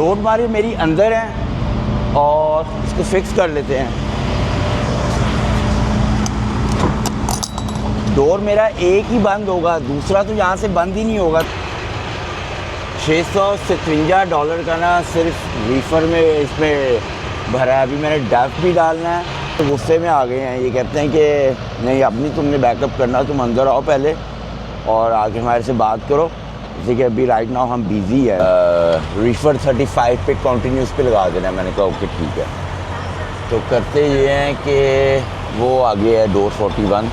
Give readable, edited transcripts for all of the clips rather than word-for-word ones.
Load मारी मेरी अंदर है और इसको फिक्स कर लेते हैं। डोर मेरा एक ही बंद होगा, दूसरा तो यहाँ से बंद ही नहीं होगा। $657 का ना सिर्फ रीफर में इसमें भरा है। अभी मैंने डफ भी डालना है तो गुस्से में आ गए हैं। ये कहते हैं कि नहीं अब नहीं तुमने बैकअप करना, तुम अंदर आओ पहले और आके हमारे से बात करो। जैसे कि अभी राइट नाउ हम बिज़ी है। रीफर 35 पे कंटिन्यूस पे लगा देना है। मैंने कहा ओके ठीक है। तो करते ये हैं कि वो आगे है डोर 41।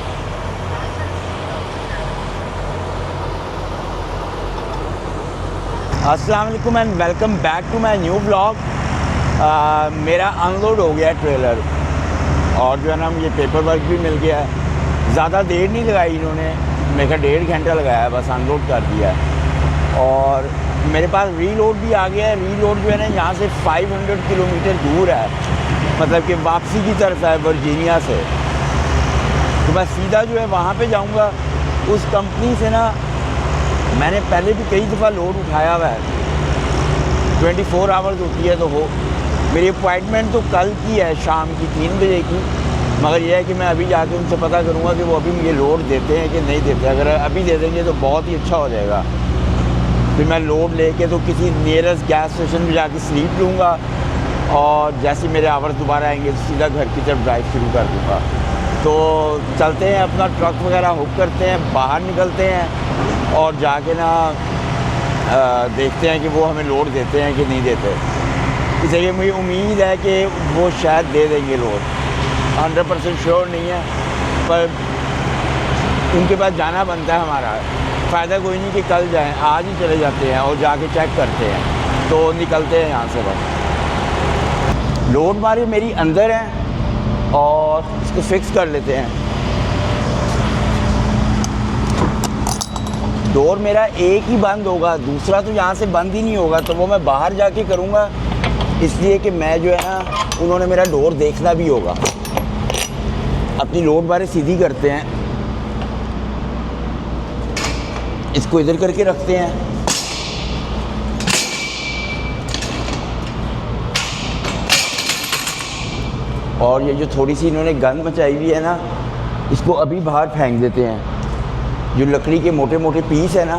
अस्सलाम वालेकुम and welcome back to my new vlog. मेरा अनलोड हो गया ट्रेलर और जो है ना मुझे पेपर वर्क भी मिल गया है। ज़्यादा देर नहीं लगाई इन्होंने, मेरे का 1.5 घंटा लगाया, बस अनलोड कर दिया है। और मेरे पास रीलोड भी आ गया है। रीलोड जो है ना यहाँ से 500 किलोमीटर दूर है, मतलब कि वापसी की तरफ है वर्जीनिया से। तो मैं सीधा जो है वहाँ पे जाऊँगा। उस कंपनी से ना मैंने पहले भी कई दफ़ा लोड उठाया हुआ है। 24 आवर्स होती है। तो हो मेरी अपॉइंटमेंट तो कल की है शाम की 3 बजे की, मगर यह है कि मैं अभी जाके उनसे पता करूँगा कि वो अभी मुझे लोड देते हैं कि नहीं देते। अगर अभी दे देंगे तो बहुत ही अच्छा हो जाएगा। फिर मैं लोड लेके तो किसी नियरेस्ट गैस स्टेशन में जाके स्लीप लूँगा और जैसे मेरे आवर्स दोबारा आएंगे तो सीधा घर की तरफ ड्राइव शुरू कर दूँगा। तो चलते हैं, अपना ट्रक वगैरह हुक करते हैं, बाहर निकलते हैं और जाके ना देखते हैं कि वो हमें लोड देते हैं कि नहीं देते। इसलिए मुझे उम्मीद है कि वो शायद दे देंगे लोड। 100% श्योर नहीं है, पर उनके पास जाना बनता है हमारा। फ़ायदा कोई नहीं कि कल जाएं, आज ही चले जाते हैं और जाके चेक करते हैं। तो निकलते हैं यहाँ से। बस लोड मारी मेरी अंदर है और इसको फिक्स कर लेते हैं। डोर मेरा एक ही बंद होगा, दूसरा तो यहाँ से बंद ही नहीं होगा। तो वो मैं बाहर जाके करूँगा, इसलिए कि मैं जो है ना उन्होंने मेरा डोर देखना भी होगा। अपनी लोड बारे सीधी करते हैं, इसको इधर करके रखते हैं। और ये जो थोड़ी सी इन्होंने गंद मचाई हुई है ना, इसको अभी बाहर फेंक देते हैं। जो लकड़ी के मोटे मोटे पीस है ना,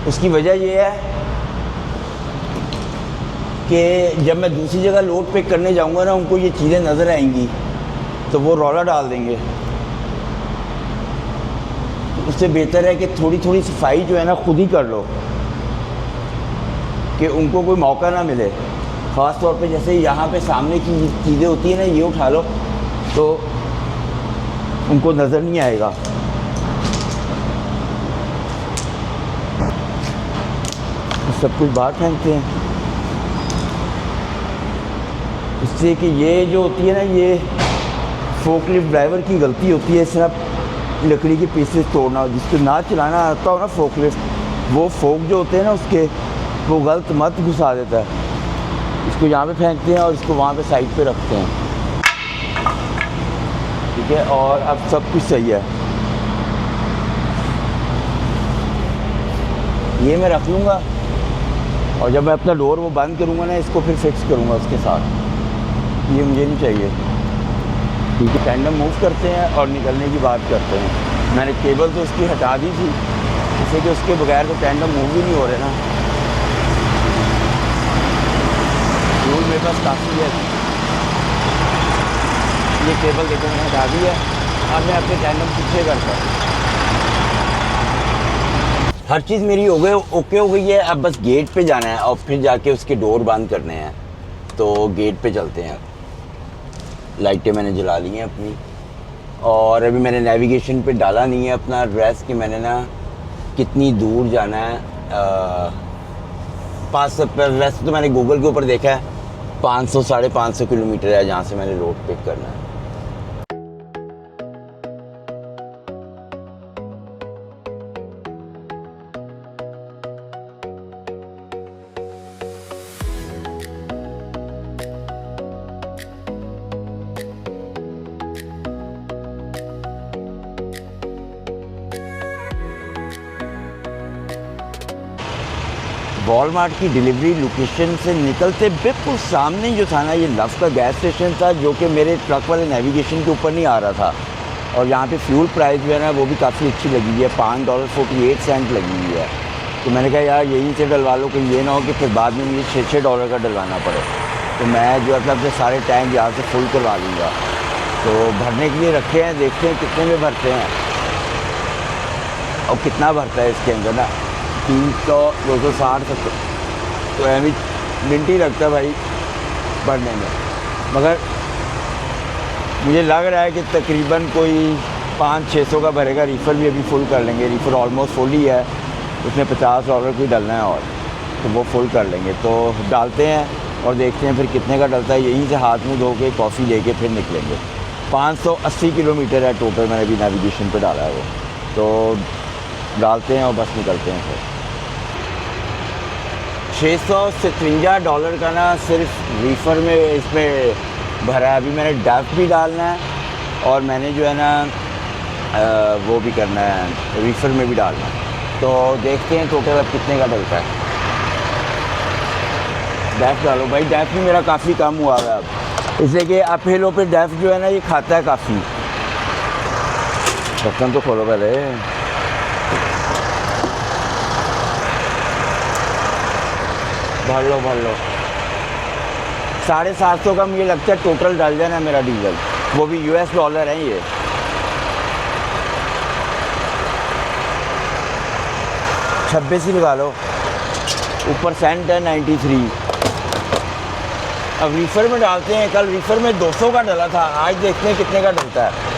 उसकी वजह ये है कि जब मैं दूसरी जगह लोड पिक करने जाऊंगा ना, उनको ये चीज़ें नज़र आएंगी तो वो रौला डाल देंगे। तो उससे बेहतर है कि थोड़ी थोड़ी सफाई जो है ना खुद ही कर लो, कि उनको कोई मौका ना मिले। ख़ास तौर पे जैसे यहाँ पे सामने की चीज़ें होती है ना, ये उठा लो तो उनको नज़र नहीं आएगा। सब कुछ बाहर फेंकते हैं, इससे कि ये जो होती है ना, ये फोकलिफ्ट ड्राइवर की गलती होती है। सिर्फ लकड़ी के पीसेस तोड़ना, जिसको ना चलाना आता हो ना फोकलिफ्ट, वो फोक जो होते हैं ना उसके, वो गलत मत घुसा देता है। इसको यहाँ पे फेंकते हैं और इसको वहाँ पे साइड पे रखते हैं, ठीक है। और अब सब कुछ सही है। ये मैं रख लूँगा और जब मैं अपना डोर वो बंद करूँगा ना, इसको फिर फिक्स करूँगा उसके साथ। ये मुझे नहीं चाहिए, ठीक है। टैंडम मूव करते हैं और निकलने की बात करते हैं। मैंने केबल तो उसकी हटा दी थी, इससे कि उसके बगैर तो टैंडम मूव ही नहीं हो रहे ना। फ्यूल मेरे पास काफ़ी है। ये केबल देखो मैंने हटा दी है। अब मैं अपने टैंडम पीछे करता हूँ। हर चीज़ मेरी हो गई, ओके हो गई है। अब बस गेट पे जाना है और फिर जाके उसके डोर बंद करने हैं। तो गेट पे चलते हैं। लाइटें मैंने जला ली हैं अपनी, और अभी मैंने नेविगेशन पे डाला नहीं है अपना एड्रेस कि मैंने ना कितनी दूर जाना है। 500 पर, वैसे तो मैंने गूगल के ऊपर देखा है 500 550 किलोमीटर है जहाँ से मैंने लोड पिक करना है। वॉलमार्ट की डिलीवरी लोकेशन से निकलते बिल्कुल सामने जो था ना, ये लव का गैस स्टेशन था, जो कि मेरे ट्रक वाले नेविगेशन के ऊपर नहीं आ रहा था। और यहाँ पे फ्यूल प्राइस जो है ना वो भी काफ़ी अच्छी लगी हुई है, $5.48 लगी हुई है। तो मैंने कहा यार यहीं से डलवा लो, कहीं ये ना हो कि फिर बाद में मुझे $6 का डलवाना पड़े। तो मैं जो है अपने सारे टैंक यहाँ से फुल करवा लूँगा। तो भरने के लिए रखे हैं, देखते हैं कितने में भरते हैं और कितना भरता है इसके अंदर ना। 300, 260, 70 तो एवरेज मिनट ही लगता है भाई भरने में। मगर मुझे लग रहा है कि तकरीबन कोई 500-600 का भरेगा। रीफ़र भी अभी फुल कर लेंगे, रीफ़र ऑलमोस्ट फुल ही है, उसमें $50 की डलना है और तो वो फुल कर लेंगे। तो डालते हैं और देखते हैं फिर कितने का डलता है। यहीं से हाथ मुँह धो के कॉफ़ी लेके फिर निकलेंगे। 580 किलोमीटर है टोटल, मैंने अभी नेविगेशन पे डाला है वो। तो डालते हैं और बस निकलते हैं फिर। $653 का ना सिर्फ रीफ़र में इसमें भरा है। अभी मैंने डफ भी डालना है और मैंने जो है ना वो भी करना है, रीफ़र में भी डालना है। तो देखते हैं टोटल अब कितने का डलता है। डैफ डालो भाई, डैफ भी मेरा काफ़ी कम हुआ है अब, इसलिए कि अप हिलों पे डैफ जो है ना ये खाता है काफ़ी। ढक्कन तो खोलो पहले। भर लो। 750 का मुझे लगता है टोटल डल जाना मेरा डीजल, वो भी $, है ये। $26 ही लगा लो, ऊपर सेंट है 93। अब रीफ़र में डालते हैं। कल रीफ़र में 200 का डला था, आज देखते हैं कितने का डलता है।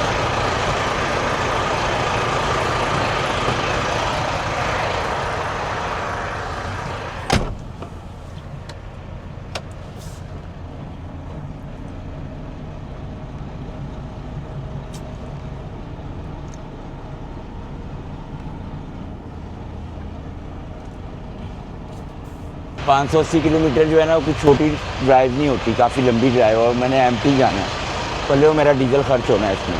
$580 किलोमीटर जो है ना, कुछ छोटी ड्राइव नहीं होती, काफ़ी लंबी ड्राइव, और मैंने एमटी जाना है, पहले वो मेरा डीजल खर्च होना है इसमें।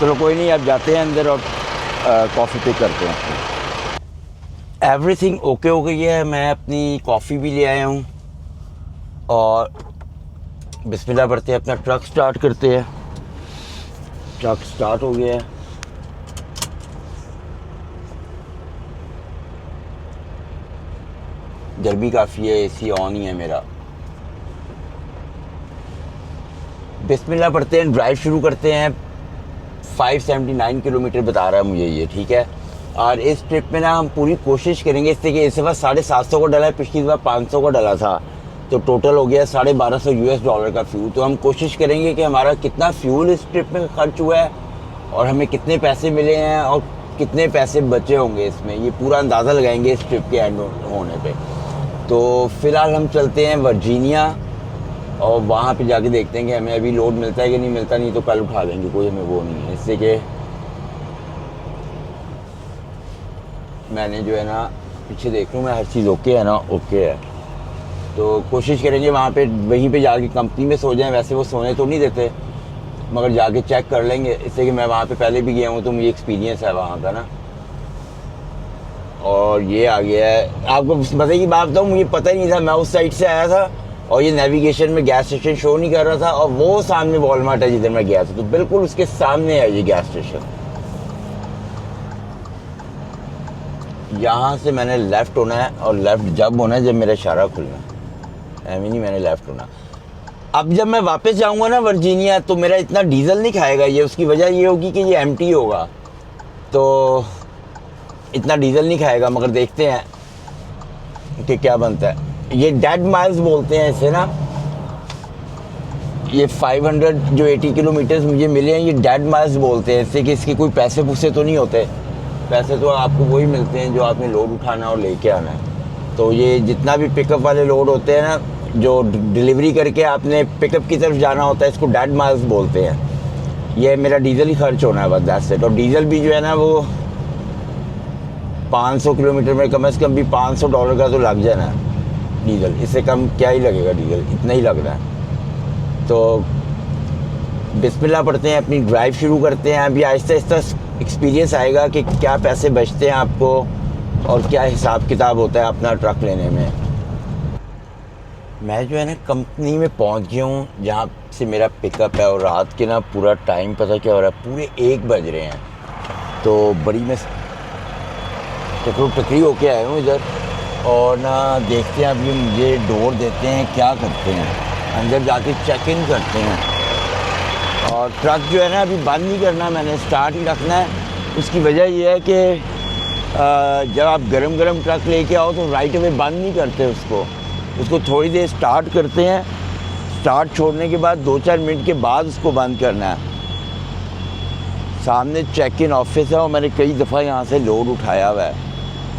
चलो कोई नहीं, अब जाते हैं अंदर और कॉफ़ी पिक करते हैं। एवरीथिंग ओके हो गई है, मैं अपनी कॉफ़ी भी ले आया हूँ और बिस्मिल्लाह पढ़ते हैं, अपना ट्रक स्टार्ट करते हैं। ट्रक स्टार्ट हो गया है। गर्मी काफ़ी है, एसी ऑन ही है मेरा। बिस्मिल्लाह पढ़ते हैं, ड्राइव शुरू करते हैं। 579 किलोमीटर बता रहा है मुझे ये, ठीक है। और इस ट्रिप में ना हम पूरी कोशिश करेंगे, इससे कि इस बार $750 का डला है, पिछली बार 500 का डला था, तो टोटल हो गया $1250 का फ्यूल। तो हम कोशिश करेंगे कि हमारा कितना फ्यूल इस ट्रिप में खर्च हुआ है और हमें कितने पैसे मिले हैं और कितने पैसे बचे होंगे इसमें, ये पूरा अंदाज़ा लगाएंगे इस ट्रिप के एंड होने पे। तो फ़िलहाल हम चलते हैं वर्जीनिया और वहाँ पे जाके देखते हैं कि हमें अभी लोड मिलता है कि नहीं मिलता, नहीं तो कल उठा लेंगे, कोई हमें वो नहीं है। इससे कि मैंने जो है ना पीछे देख लूँ मैं, हर चीज़ ओके है ना, ओके है। तो कोशिश करेंगे वहाँ पे, वहीं पे जाके कंपनी में सो जाएं। वैसे वो सोने तो नहीं देते, मगर जाके चेक कर लेंगे, इससे कि मैं वहाँ पे पहले भी गया हूँ तो मुझे एक्सपीरियंस है वहाँ का ना। और ये आ गया है, आपको मज़े की बात बताऊँ, मुझे पता ही नहीं था, मैं उस साइड से आया था और ये नेविगेशन में गैस स्टेशन शो नहीं कर रहा था, और वो सामने वॉलमार्ट है जिधर मैं गया था, तो बिल्कुल उसके सामने है ये गैस स्टेशन। यहाँ से मैंने लेफ़्ट होना है, और लेफ़्ट जब होना है जब मेरा इशारा खुलना है, ऐसे नहीं मैंने लेफ़्ट होना। अब जब मैं वापस जाऊँगा ना वर्जीनिया, तो मेरा इतना डीजल नहीं खाएगा ये। उसकी वजह ये होगी कि ये एम्प्टी होगा, तो इतना डीजल नहीं खाएगा। मगर देखते हैं कि क्या बनता है। ये डेड माइल्स बोलते हैं इसे ना, ये 500 जो 80 किलोमीटर्स मुझे मिले हैं, ये डेड माइल्स बोलते हैं। इससे कि इसके कोई पैसे पूसे तो नहीं होते, पैसे तो आपको वही मिलते हैं जो आपने लोड उठाना और लेके आना है। तो ये जितना भी पिकअप वाले लोड होते हैं ना, जो डिलीवरी करके आपने पिकअप की तरफ जाना होता है, इसको डेड माइल्स बोलते हैं। ये मेरा डीजल ही खर्च होना है बस, दैट्स इट। और डीजल भी जो है ना वो 500 किलोमीटर में कम से कम भी $500 का तो लग जाना है डीजल, इससे कम क्या ही लगेगा डीजल, इतना ही लग रहा है। तो बिस्मिल्लाह पढ़ते हैं, अपनी ड्राइव शुरू करते हैं। अभी आहिस्ता आहिस्ता एक्सपीरियंस आएगा कि क्या पैसे बचते हैं आपको और क्या हिसाब किताब होता है अपना ट्रक लेने में। मैं जो है ना कंपनी में पहुंच गया हूँ जहाँ से मेरा पिकअप है, और रात के ना पूरा टाइम पता क्या हो रहा है, पूरे 1 बज रहे हैं। तो बड़ी मैं टकरी होके आया हूँ इधर, और ना देखते हैं अभी मुझे डोर देते हैं, क्या करते हैं, अंदर जाके चेक इन करते हैं। और ट्रक जो है ना अभी बंद नहीं करना, मैंने स्टार्ट ही रखना है। उसकी वजह यह है कि जब आप गरम ट्रक लेके आओ तो राइट अवे बंद नहीं करते उसको थोड़ी देर स्टार्ट करते हैं। स्टार्ट छोड़ने के बाद 2-4 मिनट के बाद उसको बंद करना है। सामने चेक इन ऑफिस है और मैंने कई दफ़ा यहाँ से लोड उठाया हुआ है,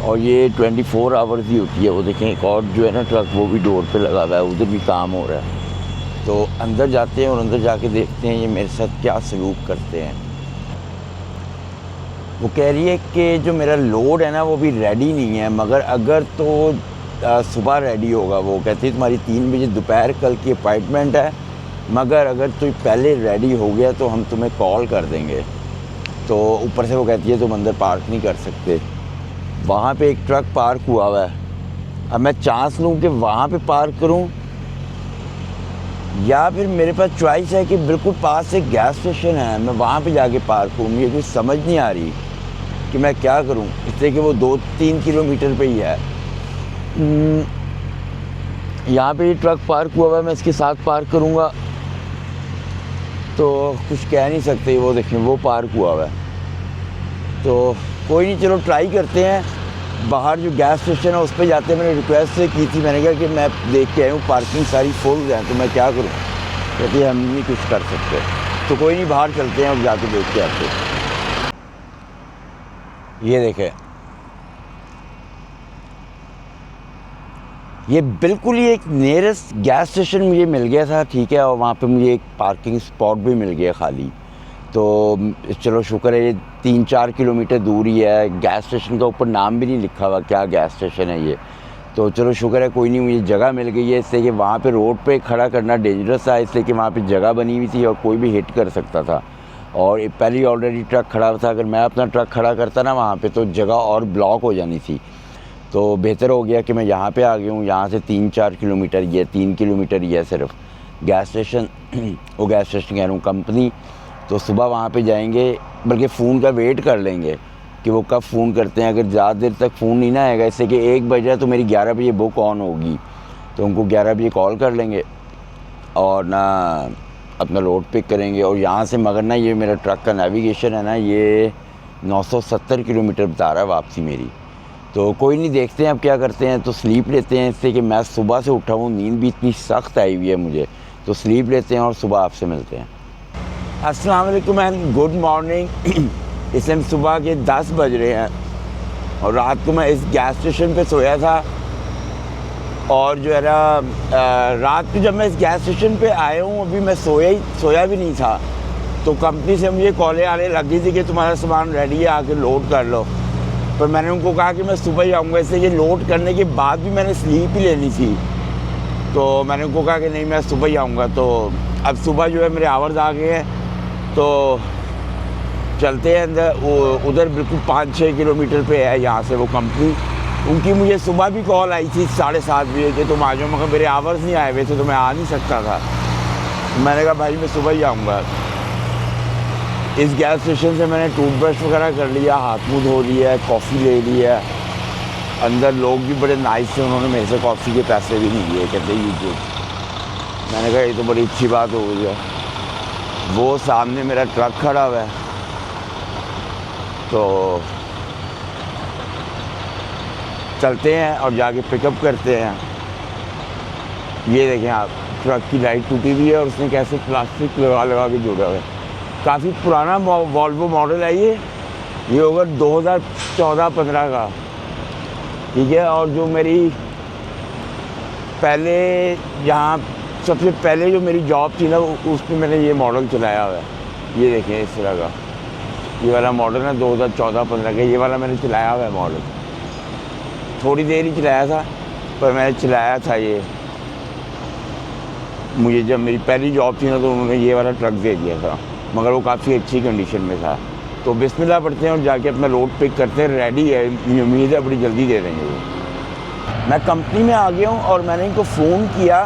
और ये 24 आवर्स ही होती है। वो देखें एक और जो है ना ट्रक, वो भी डोर पे लगा हुआ है, उधर भी काम हो रहा है। तो अंदर जाते हैं और अंदर जाके देखते हैं ये मेरे साथ क्या सलूक करते हैं। वो कह रही है कि जो मेरा लोड है ना वो भी रेडी नहीं है, मगर अगर तो सुबह रेडी होगा। वो कहती है तुम्हारी 3 बजे दोपहर कल की अपॉइंटमेंट है, मगर अगर तुम पहले रेडी हो गया तो हम तुम्हें कॉल कर देंगे। तो ऊपर से वो कहती है तुम अंदर पार्क नहीं कर सकते। वहाँ पे एक ट्रक पार्क हुआ हुआ है। अब मैं चांस लूँ कि वहाँ पे पार्क करूँ, या फिर मेरे पास चॉइस है कि बिल्कुल पास एक गैस स्टेशन है, मैं वहाँ पे जाके पार्क करूँ। मुझे कुछ समझ नहीं आ रही कि मैं क्या करूँ, इसलिए कि वो 2-3 किलोमीटर पे ही है। यहाँ पे ये ट्रक पार्क हुआ हुआ है, मैं इसके साथ पार्क करूँगा तो कुछ कह नहीं सकते। वो देखें वो पार्क हुआ हुआ है, तो कोई नहीं, चलो ट्राई करते हैं। बाहर जो गैस स्टेशन है उस पर जाते हैं। मैंने रिक्वेस्ट से की थी, मैंने कहा कि मैं देख के आया हूँ पार्किंग सारी फुल है, तो मैं क्या करूँ। कहती है हम नहीं कुछ कर सकते। तो कोई नहीं, बाहर चलते हैं और जाके देख के आते हैं। ये देखें, ये बिल्कुल ही एक नियरेस्ट गैस स्टेशन मुझे मिल गया था, ठीक है, और वहाँ पे मुझे एक पार्किंग स्पॉट भी मिल गया खाली। तो चलो शुक्र है, ये 3-4 किलोमीटर दूर ही है। गैस स्टेशन का ऊपर नाम भी नहीं लिखा हुआ क्या गैस स्टेशन है ये, तो चलो शुक्र है कोई नहीं, मुझे जगह मिल गई है। इससे कि वहाँ पे रोड पे खड़ा करना डेंजरस था, इसलिए कि वहाँ पे जगह बनी हुई थी और कोई भी हिट कर सकता था। और पहले ऑलरेडी ट्रक खड़ा था, अगर मैं अपना ट्रक खड़ा करता ना वहाँ पे तो जगह और ब्लॉक हो जानी थी। तो बेहतर हो गया कि मैं यहाँ पे आ गया हूँ। यहाँ से 3-4 किलोमीटर, ये 3 किलोमीटर ही है सिर्फ गैस स्टेशन। वो गैस स्टेशन कह रहा हूँ कंपनी। तो सुबह वहाँ पे जाएंगे, बल्कि फ़ोन का वेट कर लेंगे कि वो कब फ़ोन करते हैं। अगर ज़्यादा देर तक फ़ोन नहीं ना आएगा, इससे कि 1 बज रहा है तो मेरी 11 बजे बुक ऑन होगी, तो उनको 11 बजे कॉल कर लेंगे और ना अपना लोड पिक करेंगे। और यहाँ से मगर ना ये मेरा ट्रक का नेविगेशन है ना, ये 970 किलोमीटर बता रहा है वापसी मेरी। तो कोई नहीं, देखते हैं अब क्या करते हैं। तो स्लीप लेते हैं, इससे कि मैं सुबह से उठा हूँ, नींद भी इतनी सख्त आई हुई है मुझे। तो स्लीप लेते हैं और सुबह आपसे मिलते हैं। अस्सलाम वालेकुम एंड गुड मॉर्निंग। इस टाइम सुबह के 10 बज रहे हैं और रात को मैं इस गैस स्टेशन पे सोया था। और जो है ना रात को जब मैं इस गैस स्टेशन पे आया हूँ, अभी मैं सोया भी नहीं था, तो कंपनी से मुझे कॉलें आने लगी थी कि तुम्हारा सामान रेडी है, आके लोड कर लो। पर मैंने उनको कहा कि मैं सुबह ही आऊँगा, इसलिए ये लोड करने के बाद भी मैंने स्लीप ही लेनी थी। तो मैंने उनको कहा कि नहीं मैं सुबह ही आऊँगा। तो अब सुबह जो है मेरे आवर्स आ गए हैं, तो चलते हैं अंदर। उधर बिल्कुल 5-6 किलोमीटर पे है यहाँ से वो कंपनी। उनकी मुझे सुबह भी कॉल आई थी 7:30 बजे कि तुम आ जाओ, मगर मेरे आवर्स नहीं आए हुए थे तो मैं आ नहीं सकता था। मैंने कहा भाई मैं सुबह ही आऊँगा। इस गैस स्टेशन से मैंने टूथब्रश वगैरह कर लिया, हाथ मुँह धो लिया, कॉफ़ी ले लिया। अंदर लोग भी बड़े नाइस थे, उन्होंने मेरे से कॉफ़ी के पैसे भी नहीं लिए, कहते यूट्यूब। मैंने कहा ये तो बड़ी अच्छी बात हो गई है। वो सामने मेरा ट्रक खड़ा हुआ है, तो चलते हैं और जाके पिकअप करते हैं। ये देखें आप, ट्रक की लाइट टूटी हुई है और उसने कैसे प्लास्टिक लगा के जोड़ा हुआ है। काफ़ी पुराना वॉल्वो मॉडल है ये होगा 2014-15 का, ठीक है। और जो मेरी पहले यहाँ सबसे पहले जो मेरी जॉब थी ना, उसमें मैंने ये मॉडल चलाया हुआ है। ये देखें इस तरह का ये वाला मॉडल है 2014-15 का। ये वाला मैंने चलाया हुआ है मॉडल, थोड़ी देर ही चलाया था पर मैंने चलाया था ये। मुझे जब मेरी पहली जॉब थी ना तो उन्होंने ये वाला ट्रक दे दिया था, मगर वो काफ़ी अच्छी कंडीशन में था। तो बिस्मिल्लाह पढ़ते हैं और जाके अपना लोड पिक करते हैं। रेडी है, ये उम्मीद है बड़ी जल्दी दे देंगे वो। मैं कंपनी में आ गया हूँ और मैंने इनको फ़ोन किया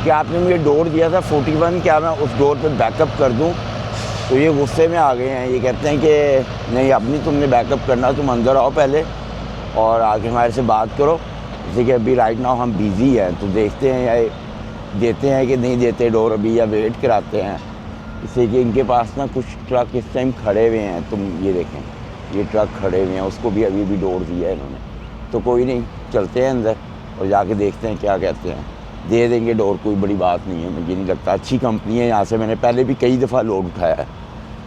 कि आपने मुझे डोर दिया था 41, क्या मैं उस डोर पे बैकअप कर दूँ? तो ये गुस्से में आ गए हैं। ये कहते हैं कि नहीं, अब नहीं तुमने बैकअप करना, तुम अंदर आओ पहले और आके हमारे से बात करो। जैसे कि अभी राइट नाउ हम बिज़ी हैं, तो देखते हैं या देते हैं कि नहीं देते डोर अभी, या वेट कराते हैं। इससे कि इनके पास ना कुछ ट्रक इस टाइम खड़े हुए हैं, तुम ये देखें, ये ट्रक खड़े हुए हैं, उसको भी अभी डोर दिया है इन्होंने। तो कोई नहीं, चलते हैं अंदर और जाके देखते हैं क्या कहते हैं। दे देंगे डोर, कोई बड़ी बात नहीं है, मुझे नहीं लगता। अच्छी कंपनी है, यहाँ से मैंने पहले भी कई दफ़ा लोड उठाया है।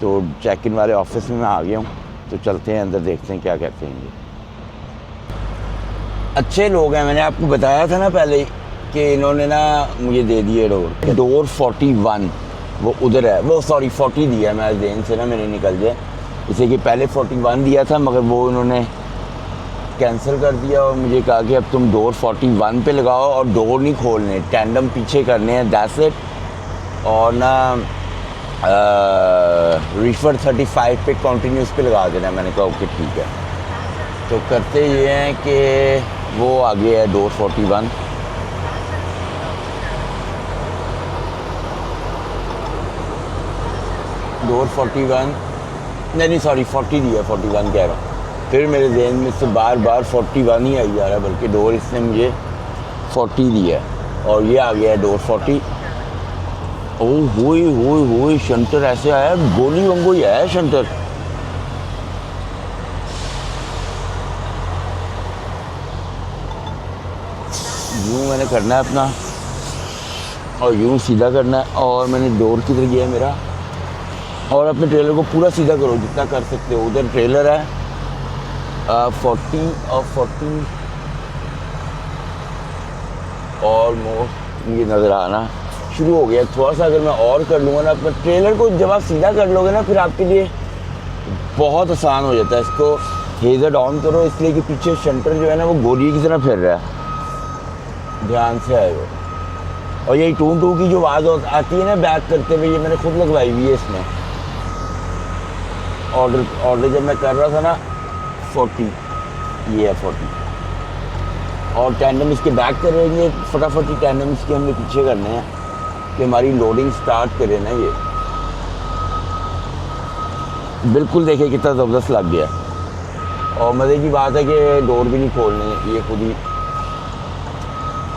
तो चेक इन वाले ऑफिस में मैं आ गया हूँ, तो चलते हैं अंदर, देखते हैं क्या कहते हैं ये। अच्छे लोग हैं, मैंने आपको बताया था ना पहले कि इन्होंने ना मुझे दे दिए डोर 41, वो उधर है, वो सॉरी 40 दिया, मैं जेन से ना मैंने निकल जाए। इसे कि पहले 41 दिया था, मगर वो इन्होंने कैंसिल कर दिया और मुझे कहा कि अब तुम डोर 41 पे लगाओ और डोर नहीं खोलने, टैंडम पीछे करने हैं, दैट्स इट। और ना रिफर 35 पे कॉन्टीन्यूस पे लगा देना। मैंने कहा ओके ठीक है। तो करते ये हैं कि वो आगे है डोर 41। डोर 41 नहीं सॉरी 40 दिया, 41 कह रहा हूँ। फिर मेरे जहन में से बार बार 41 ही आई जा रहा है, बल्कि डोर इसने मुझे 40 दिया है और ये आ गया है डोर 40। ओह होए शंटर ऐसे आया, गोली वांगू ही आया शंटर। यूँ मैंने करना है अपना और यूँ सीधा करना है, और मैंने डोर किधर गया है मेरा, और अपने ट्रेलर को पूरा सीधा करो जितना कर सकते हो। उधर ट्रेलर है 40 और 40 ऑलमोस्ट ये नज़र आना शुरू हो गया। थोड़ा सा अगर मैं और कर लूँगा ना अपने ट्रेलर को, जब आप सीधा कर लोगे ना, फिर आपके लिए बहुत आसान हो जाता है। इसको हेज़र ऑन करो, इसलिए कि पीछे शंटर जो है ना वो गोली की तरह फिर रहा है, ध्यान से आएगा। और यही टू टू की जो आवाज़ आती है ना बैक करते हुए, ये मैंने खुद लगवाई हुई है इसमें। ऑर्डर जब मैं कर रहा था ना 40, ये है 40। और टैंडम इसके बैक करेंगे, फटाफट ही टैंडम इसके हमने पीछे करने हैं कि हमारी लोडिंग स्टार्ट करे ना। ये बिल्कुल देखे कितना ज़बरदस्त लग गया। और मज़े की बात है कि डोर भी नहीं खोलने, ये खुद ही।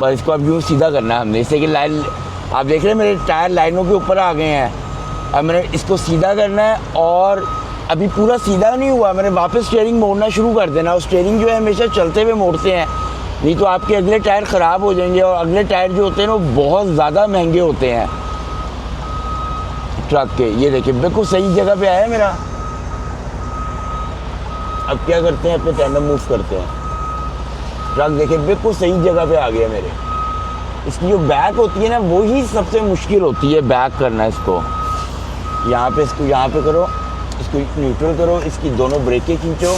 पर इसको अब यूँ सीधा करना है हमने, इससे कि लाइन आप देख रहे हैं मेरे टायर लाइनों के ऊपर आ गए हैं। अब मैंने इसको सीधा करना है, और अभी पूरा सीधा नहीं हुआ, मैंने वापस स्टीयरिंग मोड़ना शुरू कर देना। और स्टीयरिंग जो है हमेशा चलते हुए मोड़ते हैं, नहीं तो आपके अगले टायर ख़राब हो जाएंगे। और अगले टायर जो होते हैं ना वो बहुत ज़्यादा महंगे होते हैं ट्रक के। ये देखिए बिल्कुल सही जगह पे आया मेरा। अब क्या करते हैं, अपने टैंडम मूव करते हैं। ट्रक देखिए बिल्कुल सही जगह पे आ गया मेरे। इसकी जो बैक होती है ना वही सबसे मुश्किल होती है, बैक करना। इसको यहाँ पे, इसको यहाँ पे करो, इसको न्यूट्रल करो, इसकी दोनों ब्रेकें खींचो,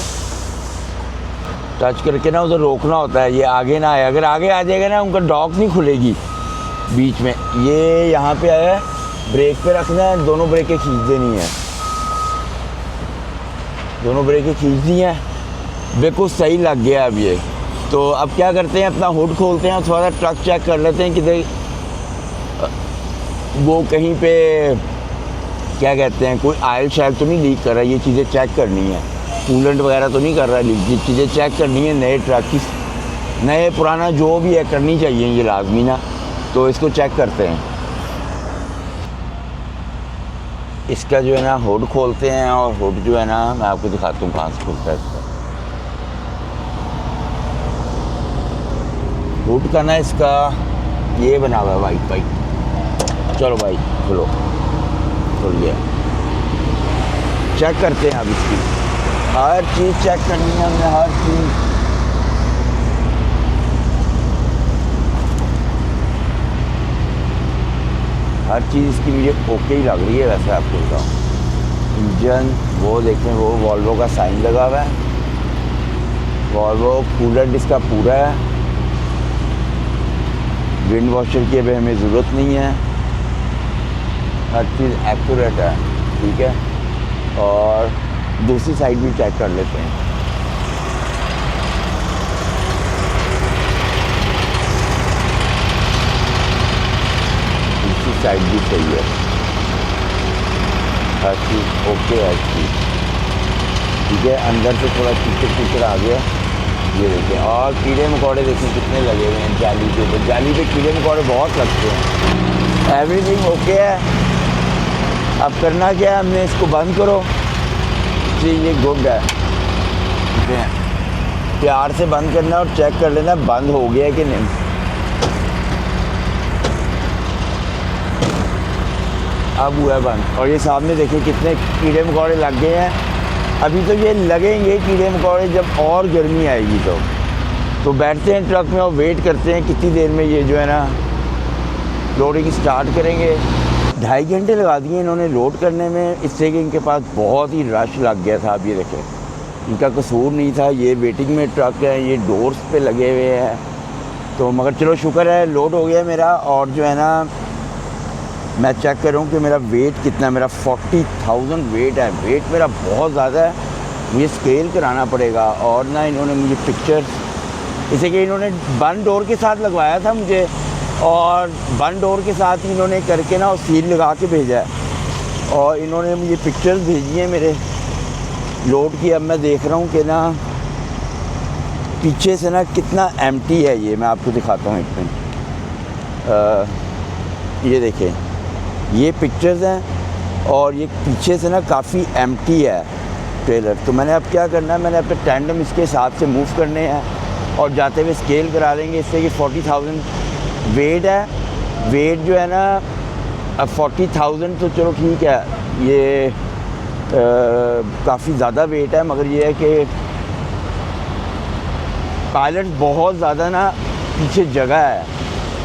टच करके ना उधर रोकना होता है, ये आगे ना आए। अगर आगे आ जाएगा ना उनका डॉक नहीं खुलेगी बीच में। ये यहाँ पे आया है, ब्रेक पे रखना है, दोनों ब्रेकें खींच देनी है, दोनों ब्रेकें खींच दी हैं, बिल्कुल सही लग गया अब ये। तो अब क्या करते हैं, अपना हुड खोलते हैं और थोड़ा सा ट्रक चेक कर लेते हैं कि वो कहीं पे क्या कहते हैं, कोई आयल शायल तो नहीं लीक कर रहा है। ये चीज़ें चेक करनी है, कूलेंट वगैरह तो नहीं कर रहा है लीक, ये चीज़ें चेक करनी है। नए ट्रक की, नए पुराना जो भी है करनी चाहिए ये लाजमी ना। तो इसको चेक करते हैं। इसका जो है ना हुड खोलते हैं, और हुड जो है ना मैं आपको दिखाता हूँ कहाँ से खुलता है इसका। हुड का ना इसका ये बना हुआ है वाइट वाइट। चलो भाई खुलो, खुल गया। चेक करते हैं अब इसकी हर चीज़ चेक करनी है हमने, हर चीज़। हर चीज़ इसकी मुझे ओके ही लग रही है। वैसे आपको बताऊँ, इंजन वो देखें, वो वॉल्वो का साइन लगा हुआ है, वॉल्वो। कूलर इसका पूरा है, विंड वॉशर की अभी हमें ज़रूरत नहीं है, हर चीज़ एक्यूरेट है, ठीक है। और दूसरी साइड भी चेक कर लेते हैं। दूसरी साइड भी सही है, हर चीज़ ओके है, हर चीज़ ठीक है। अंदर से थोड़ा कीचड़ आ गया, ये देखें। और कीड़े मकोड़े देखें कितने लगे हुए हैं जाली के ऊपर। जाली पे कीड़े मकोड़े बहुत लगते हैं। एवरीथिंग ओके है। अब करना क्या है, हमने इसको बंद करो जी, ये गुड है। ठीक है, प्यार से बंद करना और चेक कर लेना बंद हो गया कि नहीं। अब हुआ है बंद। और ये सामने देखिए कितने कीड़े मकोड़े लग गए हैं। अभी तो ये लगेंगे कीड़े मकोड़े जब और गर्मी आएगी तो बैठते हैं ट्रक में और वेट करते हैं कितनी देर में ये जो है ना लोडिंग स्टार्ट करेंगे। 2.5 घंटे लगा दिए इन्होंने लोड करने में, इससे कि इनके पास बहुत ही रश लग गया था। अब ये देखें, इनका कसूर नहीं था, ये वेटिंग में ट्रक है, ये डोर्स पे लगे हुए हैं। तो मगर चलो शुक्र है लोड हो गया मेरा। और जो है ना मैं चेक करूँ कि मेरा वेट कितना, मेरा 40,000 वेट है। वेट मेरा बहुत ज़्यादा है, मुझे स्केल कराना पड़ेगा। और ना इन्होंने मुझे पिक्चर्स, इसे कि इन्होंने बंद डोर के साथ लगवाया था मुझे, और बंद डोर के साथ ही इन्होंने करके ना और सील लगा के भेजा है। और इन्होंने मुझे पिक्चर्स भेजी हैं मेरे लोड की। अब मैं देख रहा हूँ कि ना पीछे से ना कितना एम्प्टी है। ये मैं आपको दिखाता हूँ एक मिनट। ये देखें, ये पिक्चर्स हैं और ये पीछे से ना काफ़ी एम्प्टी है ट्रेलर। तो मैंने अब क्या करना है, मैंने अपने टैंडम इसके हिसाब से मूव करने हैं और जाते हुए स्केल करा लेंगे। इससे कि 40,000 वेट है। वेट जो है ना अब 40,000 तो चलो ठीक है, ये काफ़ी ज़्यादा वेट है। मगर ये है कि पायलट बहुत ज़्यादा ना पीछे जगह है,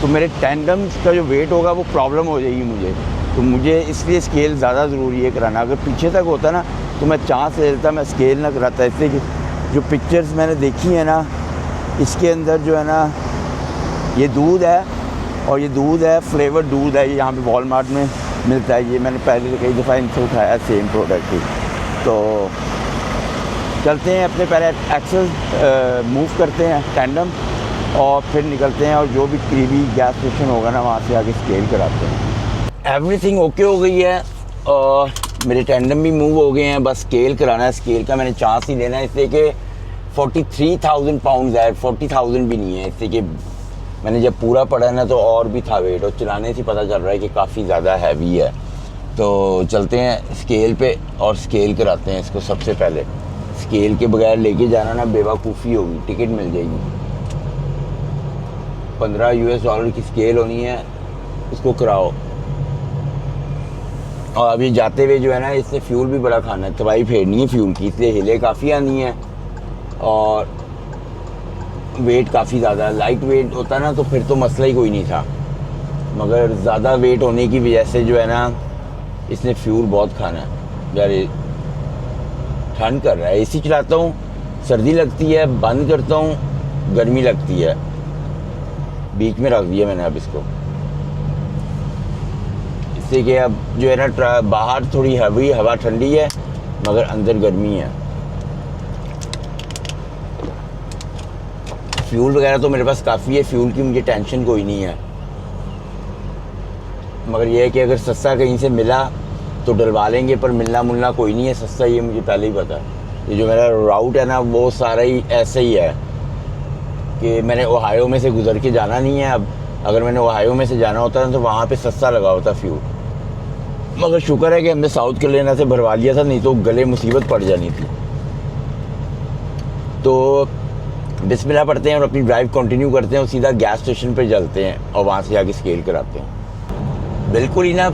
तो मेरे टैंडम्स का जो वेट होगा वो प्रॉब्लम हो जाएगी मुझे। तो मुझे इसलिए स्केल ज़्यादा ज़रूरी है कराना। अगर पीछे तक होता ना तो मैं चांस ले लेता, मैं स्केल ना कराता। इसलिए कि जो पिक्चर्स मैंने देखी है ना, इसके अंदर जो है ना ये दूध है, और ये दूध है फ्लेवर दूध है। ये यहाँ पे वॉलमार्ट में मिलता है। ये मैंने पहले कई दफ़ा इनसे उठाया सेम प्रोडक्ट ही। तो चलते हैं अपने पहले एक्सेल मूव करते हैं टैंडम, और फिर निकलते हैं और जो भी करीबी गैस स्टेशन होगा ना वहाँ से आगे स्केल कराते हैं। एवरीथिंग ओके हो गई है और मेरे टैंडम भी मूव हो गए हैं। बस स्केल कराना है। स्केल का मैंने चांस ही लेना है, इसलिए कि 43,000 पाउंड है, 40,000 भी नहीं है। इसलिए कि मैंने जब पूरा पढ़ा ना तो और भी था वेट, और चलाने से पता चल रहा है कि काफ़ी ज़्यादा हैवी है। तो चलते हैं स्केल पे और स्केल कराते हैं इसको। सबसे पहले स्केल के बगैर लेके जाना ना बेवकूफ़ी होगी। टिकट मिल जाएगी, $15 की स्केल होनी है, उसको कराओ। और अभी जाते हुए जो है ना इससे फ्यूल भी बड़ा खाना है, तबाही फेरनी है फ्यूल की, इसलिए हिले काफ़ी आनी है। और वेट काफ़ी ज़्यादा, लाइट वेट होता ना तो फिर तो मसला ही कोई नहीं था, मगर ज़्यादा वेट होने की वजह से जो है ना इसने फ्यूल बहुत खाना है। यार ठंड कर रहा है, एसी चलाता हूँ, सर्दी लगती है, बंद करता हूँ, गर्मी लगती है। बीच में रख दिया मैंने अब इसको, इससे कि अब जो है ना बाहर थोड़ी हवा ठंडी है मगर अंदर गर्मी है। फ्यूल वगैरह तो मेरे पास काफ़ी है, फ्यूल की मुझे टेंशन कोई नहीं है। मगर यह है कि अगर सस्ता कहीं से मिला तो डलवा लेंगे, पर मिलना मुलना कोई नहीं है सस्ता, ये मुझे पहले ही पता है। ये जो मेरा राउट है ना वो सारा ही ऐसे ही है कि मैंने ओहायो में से गुजर के जाना नहीं है। अब अगर मैंने ओहायो में से जाना होता ना तो वहाँ पे सस्ता लगा होता फ्यूल, मगर शुक्र है कि हमने साउथ कैरोलिना से भरवा लिया था, नहीं तो गले मुसीबत पड़ जानी थी। तो बिस्मिल्लाह पढ़ते हैं और अपनी ड्राइव कंटिन्यू करते हैं और सीधा गैस स्टेशन पर चलते हैं और वहाँ से आगे स्केल कराते हैं। बिल्कुल ही ना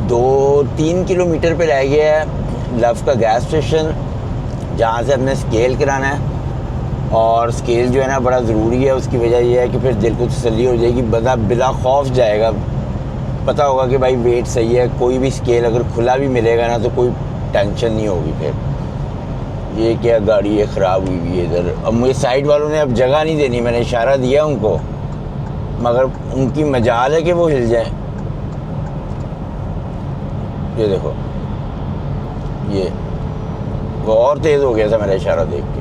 2-3 किलोमीटर पे रह गया है लव का गैस स्टेशन, जहाँ से हमने स्केल कराना है। और स्केल जो है ना बड़ा ज़रूरी है, उसकी वजह यह है कि फिर दिल को तसल्ली हो जाएगी, बंदा बिला खौफ जाएगा, पता होगा कि भाई वेट सही है। कोई भी स्केल अगर खुला भी मिलेगा ना तो कोई टेंशन नहीं होगी। फिर ये क्या गाड़ी है ख़राब हुई है इधर। अब मुझे साइड वालों ने अब जगह नहीं देनी, मैंने इशारा दिया उनको, मगर उनकी मजाल है कि वो हिल जाएं। ये देखो, ये वो और तेज़ हो गया था मेरा इशारा देख के।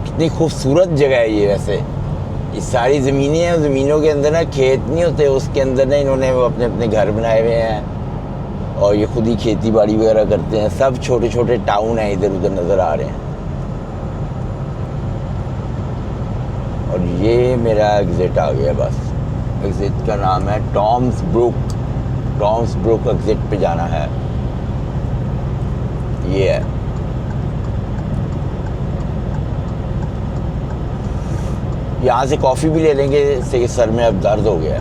कितनी खूबसूरत जगह है ये वैसे। ये सारी ज़मीनें हैं, ज़मीनों के अंदर ना खेत नहीं होते, उसके अंदर ना इन्होंने वो अपने अपने घर बनाए हुए हैं और ये खुद ही खेती बाड़ी वगैरह करते हैं। सब छोटे छोटे टाउन हैं इधर उधर नज़र आ रहे हैं। और ये मेरा एग्ज़िट आ गया बस। एग्ज़िट का नाम है Toms Brook. Toms Brook exit पे जाना है। ये है। यहाँ से कॉफ़ी भी ले लेंगे, इससे सर में अब दर्द हो गया।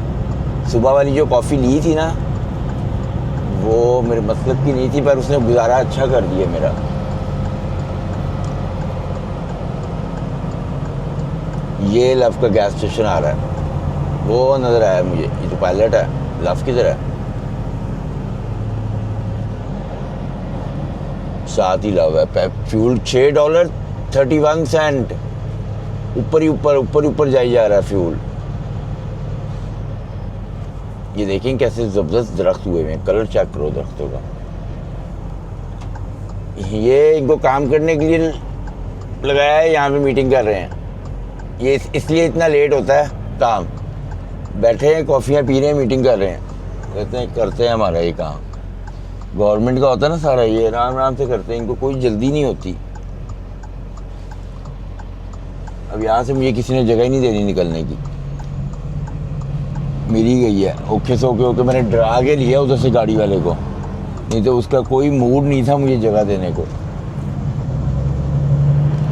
सुबह वाली जो कॉफ़ी ली थी ना, वो मेरे मतलब की नहीं थी, पर उसने गुजारा अच्छा कर दिया मेरा। ये लव का गैस स्टेशन आ रहा है, वो नज़र आया मुझे। ये तो पायलट है। लव किधर है? साथ ही लव है। फ्यूल $6.31। ऊपर ही ऊपर जाई जा रहा है फ्यूल। ये देखें कैसे जबरदस्त दरख्त हुए हैं। कलर चेक करो दरख्तों का। ये इनको काम करने के लिए लगाया है, यहाँ पे मीटिंग कर रहे हैं। ये इसलिए इतना लेट होता है काम। बैठे हैं, कॉफ़ियाँ पी रहे हैं, मीटिंग कर रहे हैं। कहते हैं करते हैं हमारा ये काम। गवर्नमेंट का होता है ना सारा, ये आराम आराम से करते हैं, इनको कोई जल्दी नहीं होती। अब यहाँ से मुझे किसी ने जगह ही नहीं देनी निकलने की। मिली गई है ओके से ओके मैंने डरा के लिया उधर से गाड़ी वाले को, नहीं तो उसका कोई मूड नहीं था मुझे जगह देने को।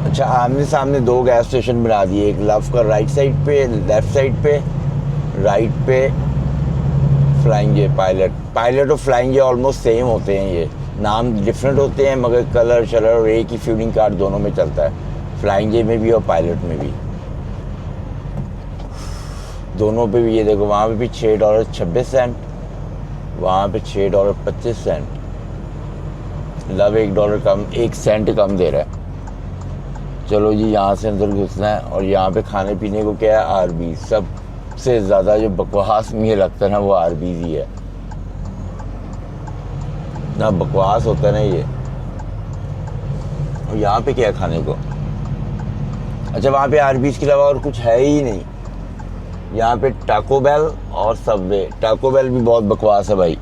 अच्छा, आमने सामने 2 गैस स्टेशन बना दिए। एक लव का राइट साइड पे, लेफ्ट साइड पे, राइट पे फ्लाइंग जे पायलट और फ्लाइंग जे ऑलमोस्ट सेम होते हैं। ये नाम डिफरेंट होते हैं मगर कलर शलर और एक ही फ्यूलिंग कार्ड दोनों में चलता है, फ्लाइंग जे में भी और पायलट में भी। दोनों पे भी ये देखो, वहाँ पे भी $6.26, वहाँ पे $6.25। लव $1 कम, 1 सेंट कम दे रहा है। चलो जी, यहाँ से अंदर घुसना है। और यहाँ पे खाने पीने को क्या है? आरबीज। सबसे ज़्यादा जो बकवास मुझे लगता है ना, वो आरबीज ही है। ना बकवास होता है ना ये। और यहाँ पे क्या है खाने को? अच्छा, वहाँ पे आरबीज के अलावा और कुछ है ही नहीं। यहाँ पे टाको बेल और सबवे। टाको बेल भी बहुत बकवास है भाई।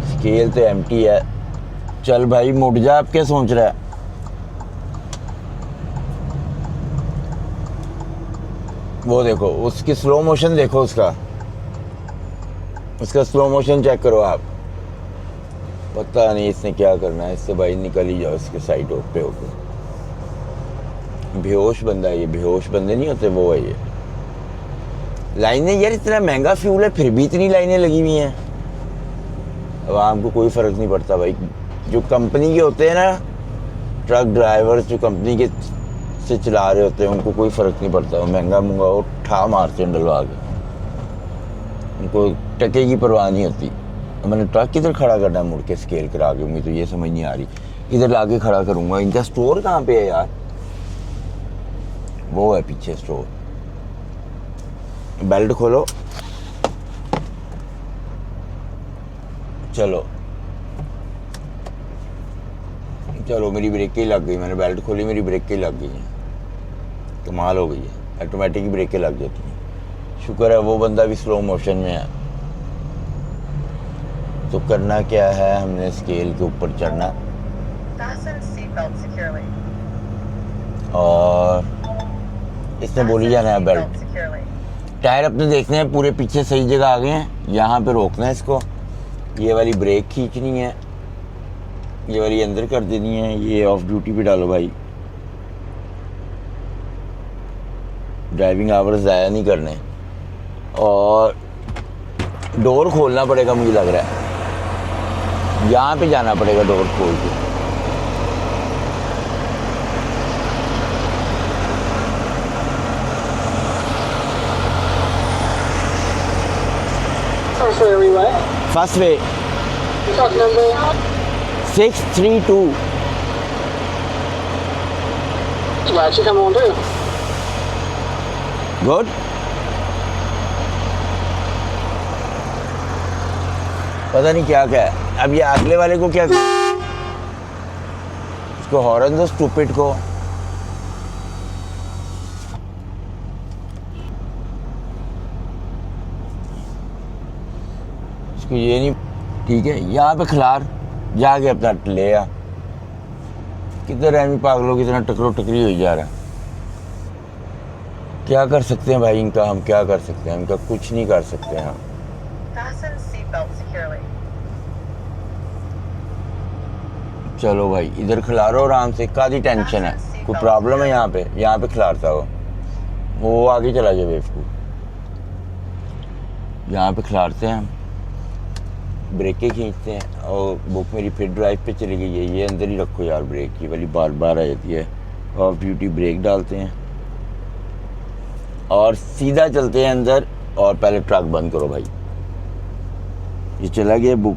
स्केल तो एम्प्टी है। चल भाई मुड़ जा, अब क्या सोच रहा है? वो देखो उसकी स्लो मोशन, देखो उसका स्लो मोशन चेक करो आप। पता नहीं इसने क्या करना है। इससे भाई निकल ही जाओ इसके साइड पे होकर। बेहोश बंदा है ये। बेहोश बंदे नहीं होते, वो है ये। लाइनें यार, इतना महंगा फ्यूल है फिर भी इतनी लाइनें लगी हुई हैं। आवाम को कोई फ़र्क नहीं पड़ता भाई। जो कंपनी के होते हैं ना, ट्रक ड्राइवर्स जो कंपनी के से चला रहे होते हैं, उनको कोई फ़र्क नहीं पड़ता। वो महंगा मुंगा वो ठा मारते हैं डलवा के, उनको टके की परवाह नहीं होती। मैंने ट्रक किधर खड़ा करना है मुड़ के स्केल करा के? मुझे तो ये समझ नहीं आ रही। इधर लाके खड़ा करूँगा। इनका स्टोर कहाँ पे है यार? वो है पीछे स्टोर। बेल्ट खोलो। चलो चलो, मेरी ब्रेकें लग गई। मैंने बेल्ट खोली, मेरी ब्रेकें लग गई हैं। कमाल हो गई है। ऑटोमेटिक ब्रेकें लग जाती हैं। शुक्र है वो बंदा भी स्लो मोशन में है। तो करना क्या है, हमने स्केल के ऊपर चढ़ना और इसने बोली जाना है बेल्ट। टायर अपने देखने हैं पूरे पीछे सही जगह आ गए हैं। यहाँ पे रोकना है इसको। ये वाली ब्रेक खींचनी है, ये वाली अंदर कर देनी है। ये ऑफ ड्यूटी पे डालो भाई। ड्राइविंग आवर्स ज़ाया नहीं करने। और डोर खोलना पड़ेगा, मुझे लग रहा है यहाँ पे जाना पड़ेगा डोर खोल के। First way 632. Glad you come on too. Good. पता नहीं क्या क्या है। अब ये अगले वाले को क्या, इसको हॉर्न दो स्टूपिड को। इसको ये नहीं, ठीक है, यहाँ पे खिलार जाके अपना ले आ। किधर है पागलों की तरह टकरो टकरी हो जा रहा है। क्या कर सकते हैं भाई इनका, हम क्या कर सकते हैं इनका, कुछ नहीं कर सकते हैं हम। चलो भाई इधर खिलारो आराम से, कादी टेंशन है, कोई प्रॉब्लम है यहाँ पे खिलारता हो, वो आगे चला जाए बेवकूफ। यहाँ पे खिलारते हैं हम, ब्रेकें खींचते हैं और बुक मेरी फिर ड्राइव पे चली गई है। ये अंदर ही रखो यार, ब्रेक की वाली बार बार आ जाती है। ऑफ ड्यूटी ब्रेक डालते हैं और सीधा चलते हैं अंदर, और पहले ट्रक बंद करो भाई। ये चला गया बुक,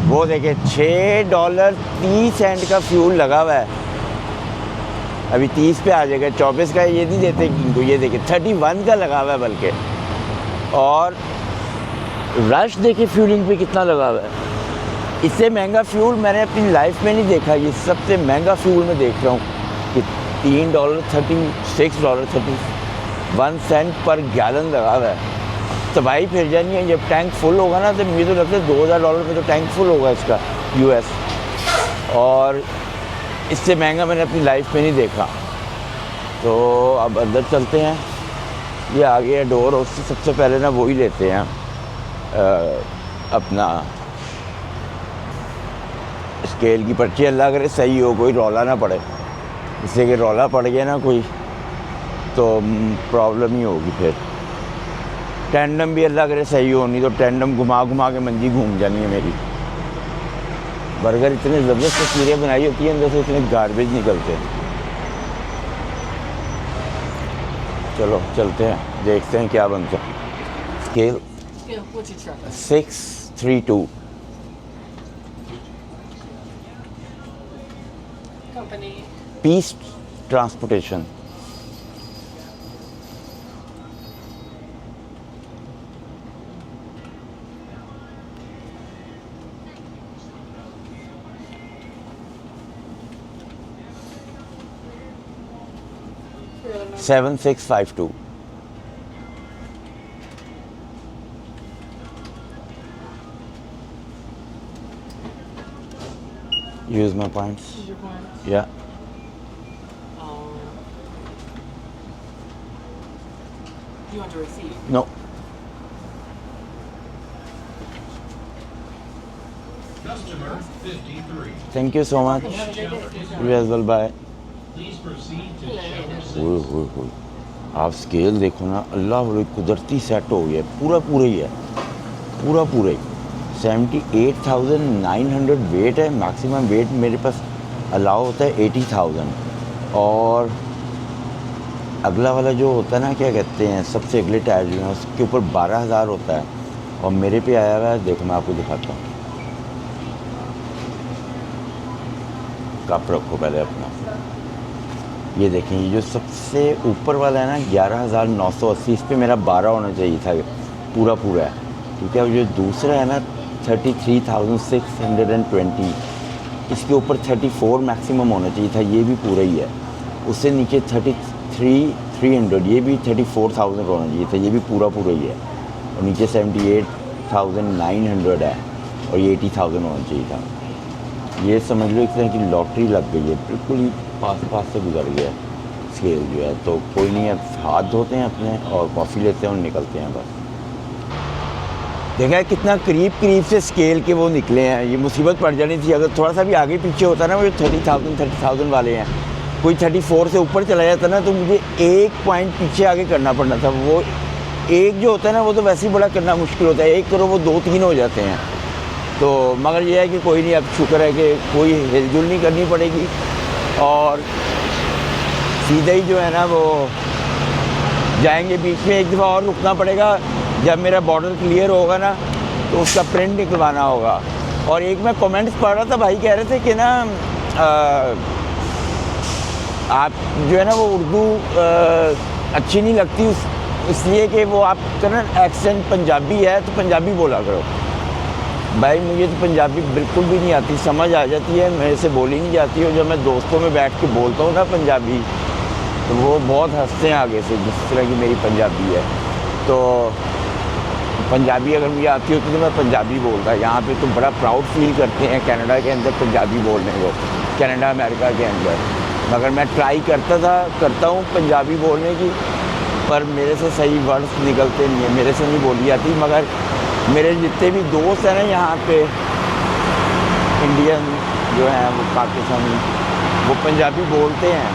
वो देखे $6.30 का फ्यूल लगा हुआ है, अभी 30 पे आ जाएगा। 24 का ये नहीं देते इनको, ये देखे 31 का लगा हुआ है बल्कि। और रश देखे फ्यूलिंग पे कितना लगा हुआ है। इससे महंगा फ्यूल मैंने अपनी लाइफ में नहीं देखा, ये सबसे महंगा फ्यूल मैं देख रहा हूँ कि $3.31 पर गैलन लगा हुआ है। तबाही फिर जानी है। जब टैंक फुल होगा ना तो मुझे तो लगता है $2000 में तो टैंक फुल होगा इसका US, और इससे महंगा मैंने अपनी लाइफ में नहीं देखा। तो अब अंदर चलते हैं, ये आ गया डोर, उससे सबसे पहले ना वो ही लेते हैं अपना स्केल की पर्ची। अल्लाह करे सही हो, कोई रौला ना पड़े, इससे कि रौला पड़ गया ना कोई तो प्रॉब्लम ही होगी फिर। टैंडम भी अल्लाह करे सही हो, नहीं तो टैंडम घुमा घुमा के मंजी घूम जानी है मेरी। बर्गर इतने ज़बरदस्त तस्वीरें बनाई होती हैं, अंदर से इतने गार्बेज निकलते हैं। चलो चलते हैं, देखते हैं क्या बनता है। Scale 632। Company. Piece transportation. Serial number. 7652। Use my points. Use your points. Yeah. You want a receipt? No. Customer 53. Thank you so much. Have a good day. You as well. Bye. Please proceed to Hello. channel ओए आप scale देखो ना, अल्लाह बड़ी कुदरती set हो गया, पूरा ही है, पूरा ही। 78,900 वेट है, मैक्सिमम वेट मेरे पास अलाउ होता है 80,000। और अगला वाला जो होता है ना, क्या कहते हैं, सबसे अगले टायर जो है उसके ऊपर 12,000 होता है, और मेरे पे आया हुआ है, देखो मैं आपको दिखाता हूँ। कप रखो पहले अपना, ये देखें, ये जो सबसे ऊपर वाला है ना 11,980, इस पर मेरा 12 होना चाहिए था, पूरा है, ठीक है। और जो दूसरा है ना 33,620, इसके ऊपर 34 मैक्सिमम होना चाहिए था, ये भी पूरा ही है। उससे नीचे 33,300, ये भी 34,000 होना चाहिए था, ये भी पूरा ही है। और नीचे 78,900 है, और ये 80,000 होना चाहिए था। ये समझ लो एक तरह की लॉटरी लग गई है, बिल्कुल ही पास से गुजर गया स्केल जो है। तो कोई नहीं, अब हाथ धोते हैं अपने और कॉफ़ी लेते हैं और निकलते हैं बस। देखा है कितना करीब से स्केल के वो निकले हैं, ये मुसीबत पड़ जानी थी अगर थोड़ा सा भी आगे पीछे होता ना। वो 30,000 वाले हैं, कोई 34 से ऊपर चला जाता ना तो मुझे 1 पॉइंट पीछे आगे करना पड़ना था। वो एक जो होता है ना वो तो वैसे ही बड़ा करना मुश्किल होता है, 1 करो वो 2-3 हो जाते हैं। तो मगर ये है कि कोई नहीं, अब शुक्र है कि कोई हिलजुल नहीं करनी पड़ेगी, और सीधे ही जो है ना वो जाएंगे। बीच में एक दफ़ा और रुकना पड़ेगा, जब मेरा बॉर्डर क्लियर होगा ना तो उसका प्रिंट निकलवाना होगा। और एक मैं कमेंट्स पढ़ रहा था, भाई कह रहे थे कि ना आप जो है ना वो उर्दू अच्छी नहीं लगती इसलिए कि वो आपका ना एक्सेंट पंजाबी है तो पंजाबी बोला करो। भाई मुझे तो पंजाबी बिल्कुल भी नहीं आती, समझ आ जाती है, मेरे से बोली नहीं जाती। और जब मैं दोस्तों में बैठ के बोलता हूँ ना पंजाबी, तो वो बहुत हंसते हैं आगे से, जिस तरह की मेरी पंजाबी है। तो पंजाबी अगर मुझे आती होती तो मैं पंजाबी बोलता। यहाँ पे तो बड़ा प्राउड फील करते हैं कनाडा के अंदर पंजाबी बोलने को, कनाडा अमेरिका के अंदर। मगर मैं ट्राई करता हूँ पंजाबी बोलने की, पर मेरे से सही वर्ड्स निकलते नहीं है, मेरे से नहीं बोली जाती। मगर मेरे जितने भी दोस्त हैं ना यहाँ पे इंडियन जो हैं, वो पाकिस्तानी, वो पंजाबी बोलते हैं।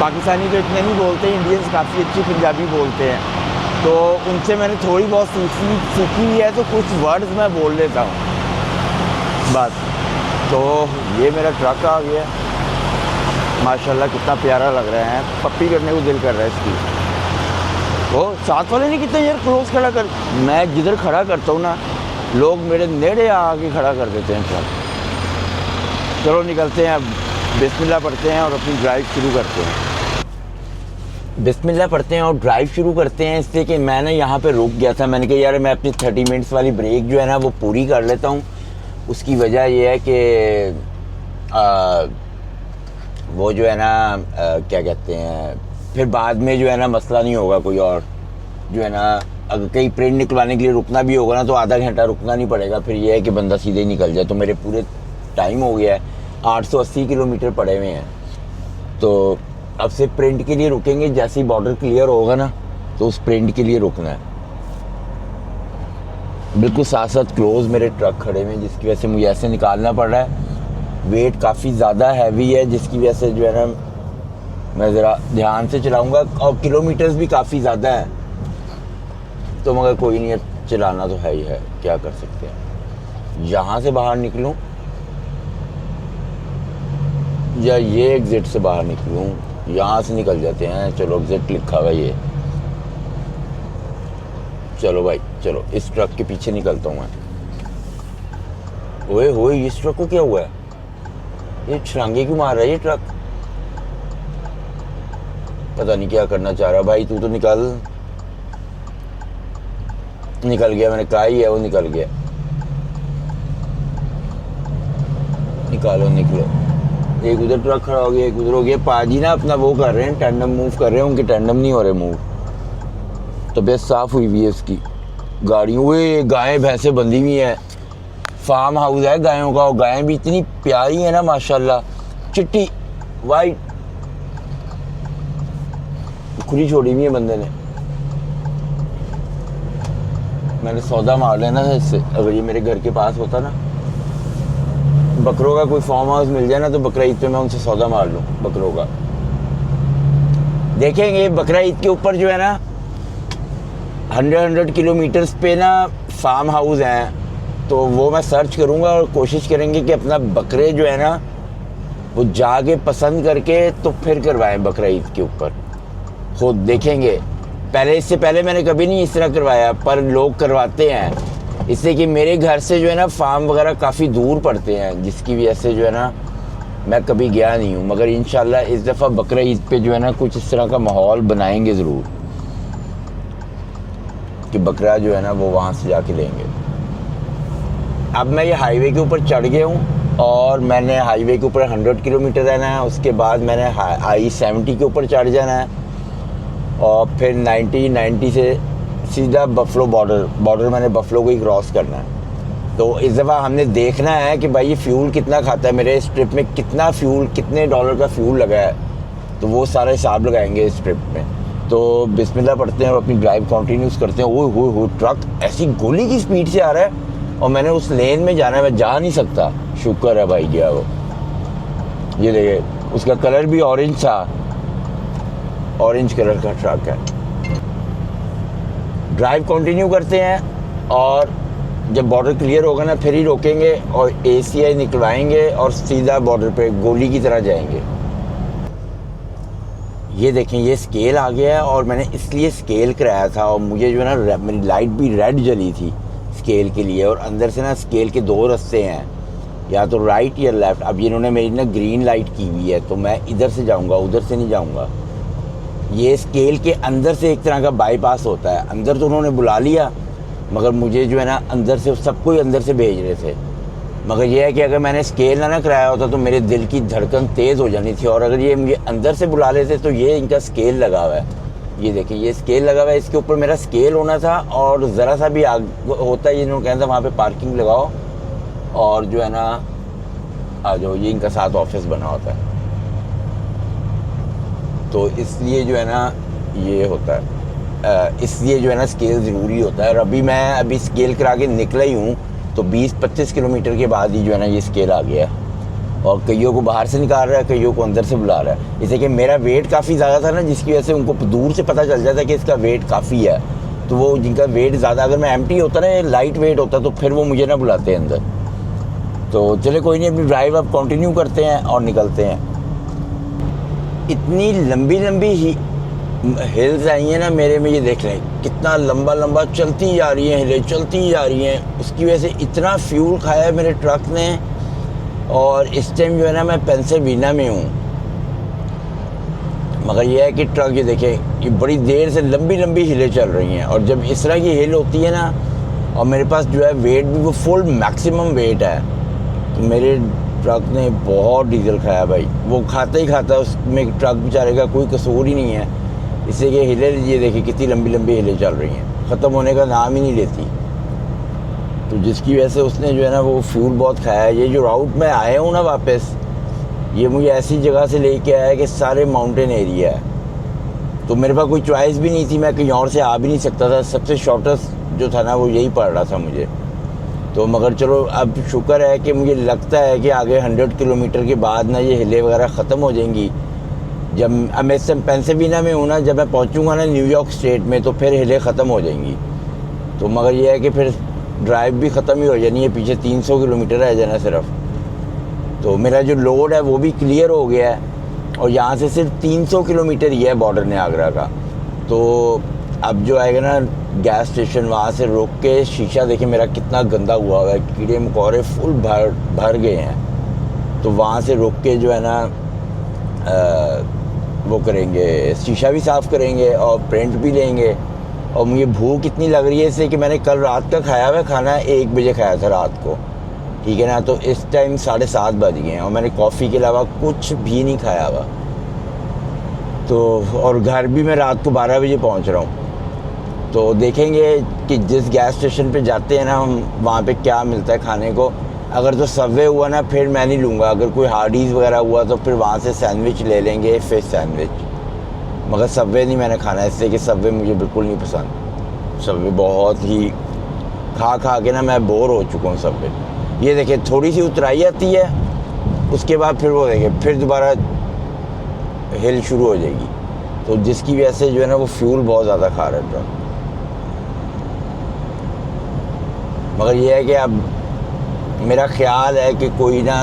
पाकिस्तानी तो इतने नहीं बोलते, इंडियंस काफ़ी अच्छी पंजाबी बोलते हैं। तो उनसे मैंने थोड़ी बहुत सीखी है, तो कुछ वर्ड्स मैं बोल लेता हूँ बस। तो ये मेरा ट्रक आ गया, माशाल्लाह कितना प्यारा लग रहा है, पप्पी करने को दिल कर रहा है इसकी। वो साथ वाले ने कितना यार क्लोज खड़ा कर, मैं जिधर खड़ा करता हूँ ना, लोग मेरे नेड़े आके खड़ा कर देते हैं ट्रक। चलो निकलते हैं अब, बिस्मिल्लाह पढ़ते हैं और अपनी ड्राइव शुरू करते हैं। बिस्मिल्लाह पढ़ते हैं और ड्राइव शुरू करते हैं। इससे कि मैं ना यहाँ पे रुक गया था, मैंने कहा यार मैं अपनी 30 मिनट्स वाली ब्रेक जो है ना वो पूरी कर लेता हूँ। उसकी वजह ये है कि वो जो है ना क्या कहते हैं, फिर बाद में जो है ना मसला नहीं होगा कोई और, जो है ना अगर कहीं प्रिंट निकलवाने के लिए रुकना भी होगा ना तो आधा घंटा रुकना नहीं पड़ेगा, फिर ये है कि बंदा सीधे निकल जाए। तो मेरे पूरे टाइम हो गया है, 880 किलोमीटर पड़े हुए हैं। तो अब से प्रिंट के लिए रुकेंगे, जैसे ही बॉर्डर क्लियर होगा ना तो उस प्रिंट के लिए रुकना है। बिल्कुल साथ साथ क्लोज मेरे ट्रक खड़े हुए हैं, जिसकी वजह से मुझे ऐसे निकालना पड़ रहा है। वेट काफ़ी ज़्यादा हैवी है, जिसकी वजह से जो है ना मैं ज़रा ध्यान से चलाऊंगा, और किलोमीटर्स भी काफ़ी ज़्यादा है। तो मगर कोई नहीं है, चलाना तो है ही है, क्या कर सकते हैं। यहाँ से बाहर निकलूँ या ये एग्ज़िट से बाहर निकलूँ, यहाँ से निकल जाते हैं। चलो एग्ज़िट लिखा हुआ ये, चलो भाई चलो, इस ट्रक के पीछे निकलता हूँ मैं। ओए होए, इस ट्रक को क्या हुआ है, ये छलांगे क्यों मार रहा है ये ट्रक, पता नहीं क्या करना चाह रहा। भाई तू तो निकल गया, मैंने कहा ही है वो निकल गया। निकालो निकलो, एक उधर ट्रक खड़ा हो गया, एक उधर हो गया। पाजी ना अपना वो कर रहे हैं, टैंडम मूव कर रहे हैं, उनके टैंडम नहीं हो रहे मूव। तबीयत साफ हुई हुई है इसकी गाड़ी। हुए गायें भैंसें बंधी हुई हैं, फार्म हाउस है गायों का, और गायें भी इतनी प्यारी है ना माशाल्लाह, चिट्टी वाइट, खुली छोड़ी हुई है बंदे ने। मैंने सौदा मार लेना था इससे, अगर ये मेरे घर के पास होता ना, बकरों का कोई फार्म हाउस मिल जाए ना, तो बकरा ईद पे मैं उनसे सौदा मार लूँ बकरों का। देखेंगे बकरा ईद के ऊपर जो है ना 100 किलोमीटर्स पे ना फार्म हाउस हैं, तो वो मैं सर्च करूँगा और कोशिश करेंगे कि अपना बकरे जो है ना वो जाके पसंद करके तो फिर करवाएं बकरा ईद के ऊपर। खुद देखेंगे, पहले इससे पहले मैंने कभी नहीं इस तरह करवाया, पर लोग करवाते हैं। इससे कि मेरे घर से जो है ना फार्म वगैरह काफ़ी दूर पड़ते हैं, जिसकी वजह से जो है ना मैं कभी गया नहीं हूँ। मगर इंशाल्लाह इस दफ़ा बकरा ईद पे जो है ना कुछ इस तरह का माहौल बनाएंगे ज़रूर, कि बकरा जो है ना वो वहाँ से जाके लेंगे। अब मैं ये हाईवे के ऊपर चढ़ गया हूँ, और मैंने हाईवे के ऊपर 100 किलोमीटर रहना है। उसके बाद मैंने I-70 के ऊपर चढ़ जाना है, और फिर 90 से सीधा बफलो बॉर्डर मैंने बफलो को ही क्रॉस करना है। तो इस दफ़ा हमने देखना है कि भाई ये फ्यूल कितना खाता है, मेरे इस ट्रिप में कितना फ्यूल, कितने डॉलर का फ्यूल लगा है, तो वो सारा हिसाब लगाएंगे इस ट्रिप में। तो बिस्मिल्लाह पढ़ते हैं और अपनी ड्राइव कंटिन्यूस करते हैं। वो ट्रक ऐसी गोली की स्पीड से आ रहा है, और मैंने उस लेन में जाना है, मैं जा नहीं सकता। शुक्र है भाई गया वो। ये देखिए, उसका कलर भी ऑरेंज था, ऑरेंज कलर का ट्रक है। ड्राइव कंटिन्यू करते हैं, और जब बॉर्डर क्लियर होगा ना फिर ही रोकेंगे और ACI निकलवाएंगे और सीधा बॉर्डर पे गोली की तरह जाएंगे। ये देखें, ये स्केल आ गया है, और मैंने इसलिए स्केल कराया था, और मुझे जो है ना मेरी लाइट भी रेड जली थी स्केल के लिए। और अंदर से ना स्केल के 2 रास्ते हैं, या तो राइट या लेफ़्ट। अब इन्होंने मेरी ना ग्रीन लाइट की हुई है, तो मैं इधर से जाऊंगा, उधर से नहीं जाऊंगा। ये स्केल के अंदर से एक तरह का बाईपास होता है। अंदर तो उन्होंने बुला लिया, मगर मुझे जो है ना अंदर से सबको ही अंदर से भेज रहे थे। मगर ये है कि अगर मैंने स्केल ना कराया होता तो मेरे दिल की धड़कन तेज़ हो जानी थी, और अगर ये मुझे अंदर से बुला लेते तो ये इनका स्केल लगा हुआ है, ये देखिए ये स्केल लगा हुआ है, इसके ऊपर मेरा स्केल होना था, और ज़रा सा भी आग होता है इन्होंने कहना था वहाँ पे पार्किंग लगाओ और जो है ना आ जाओ, ये इनका साथ ऑफिस बना होता है, तो इसलिए जो है ना ये होता है, इसलिए जो है ना स्केल ज़रूरी होता है। और अभी स्केल करा के निकला ही हूँ तो 20-25 किलोमीटर के बाद ही जो है ना ये स्केल आ गया, और कईयों को बाहर से निकाल रहा है, कईयों को अंदर से बुला रहा है। इसे कि मेरा वेट काफ़ी ज़्यादा था ना, जिसकी वजह से उनको दूर से पता चल जाता कि इसका वेट काफ़ी है, तो वो जिनका वेट ज़्यादा, अगर मैं एम्प्टी होता ना, लाइट वेट होता, तो फिर वो मुझे ना बुलाते अंदर। तो चले कोई नहीं, अपनी ड्राइव अब कंटिन्यू करते हैं और निकलते हैं। इतनी लंबी लंबी ही हिल्स आई हैं ना मेरे में, ये देख रहे हैं कितना लंबा लंबा चलती जा रही हैं हिलें, चलती जा रही हैं। उसकी वजह से इतना फ्यूल खाया है मेरे ट्रक ने, और इस टाइम जो है ना मैं पेंसिल्वेनिया में हूँ। मगर ये है कि ट्रक, ये देखें, ये बड़ी देर से लंबी लंबी हिलें चल रही हैं, और जब इस तरह की हिल होती है ना, और मेरे पास जो है वेट भी वो फुल मैक्सिमम वेट है, तो मेरे ट्रक ने बहुत डीजल खाया भाई। वो खाता ही खाता है, उसमें ट्रक बेचारे का कोई कसूर ही नहीं है। इसलिए कि हिले, ये देखिए कितनी लंबी लंबी हिलें चल रही हैं, ख़त्म होने का नाम ही नहीं लेती, तो जिसकी वजह से उसने जो है ना वो फ्यूल बहुत खाया है। ये जो राउट में आया हूँ ना वापस, ये मुझे ऐसी जगह से लेके आया है कि सारे माउंटेन एरिया है, तो मेरे पास कोई चॉइस भी नहीं थी, मैं कहीं और से आ भी नहीं सकता था। सबसे शॉर्टेस्ट जो था ना वो यही पड़ रहा था मुझे। तो मगर चलो अब शुक्र है कि मुझे लगता है कि आगे 100 किलोमीटर के बाद ना ये हिलें वगैरह ख़त्म हो जाएंगी। जब अब मैं पेंसिल्वेनिया में हूँ ना, जब मैं पहुँचूँगा ना न्यूयॉर्क स्टेट में, तो फिर हिलें ख़त्म हो जाएंगी। तो मगर ये है कि फिर ड्राइव भी ख़त्म ही हो जानी है, पीछे 300 किलोमीटर रह जाना सिर्फ। तो मेरा जो लोड है वो भी क्लियर हो गया है, और यहाँ से सिर्फ 300 किलोमीटर ही है बॉर्डर नियाग्रा का। तो अब जो आएगा ना गैस स्टेशन, वहाँ से रोक के, शीशा देखे मेरा कितना गंदा हुआ है, कीड़े मकोड़े फुल भर गए हैं। तो वहाँ से रोक के जो है ना वो करेंगे, शीशा भी साफ़ करेंगे और प्रिंट भी लेंगे। और मुझे भूख इतनी लग रही है इसलिए कि मैंने कल रात का खाया हुआ खाना 1 बजे खाया था रात को, ठीक है ना, तो इस टाइम 7:30 बज गए हैं, और मैंने कॉफ़ी के अलावा कुछ भी नहीं खाया हुआ। तो और घर भी मैं रात को 12 बजे पहुंच रहा हूं। तो देखेंगे कि जिस गैस स्टेशन पे जाते हैं ना हम, वहाँ पे क्या मिलता है खाने को। अगर तो सबवे हुआ ना फिर मैं नहीं लूँगा, अगर कोई हार्डीज़ वगैरह हुआ तो फिर वहाँ से सैंडविच ले लेंगे, फिश सैंडविच। मगर सबवे नहीं मैंने खाना, इसलिए कि सबवे मुझे बिल्कुल नहीं पसंद। सबवे बहुत ही खा खा के ना मैं बोर हो चुका हूँ सबवे। ये देखिए थोड़ी सी उतराई आती है, उसके बाद फिर वो देखिए फिर दोबारा हिल शुरू हो जाएगी, तो जिसकी वजह से जो है ना वो फ्यूल बहुत ज़्यादा खा रहा है ट्रक। मगर ये है कि अब मेरा ख्याल है कि कोई ना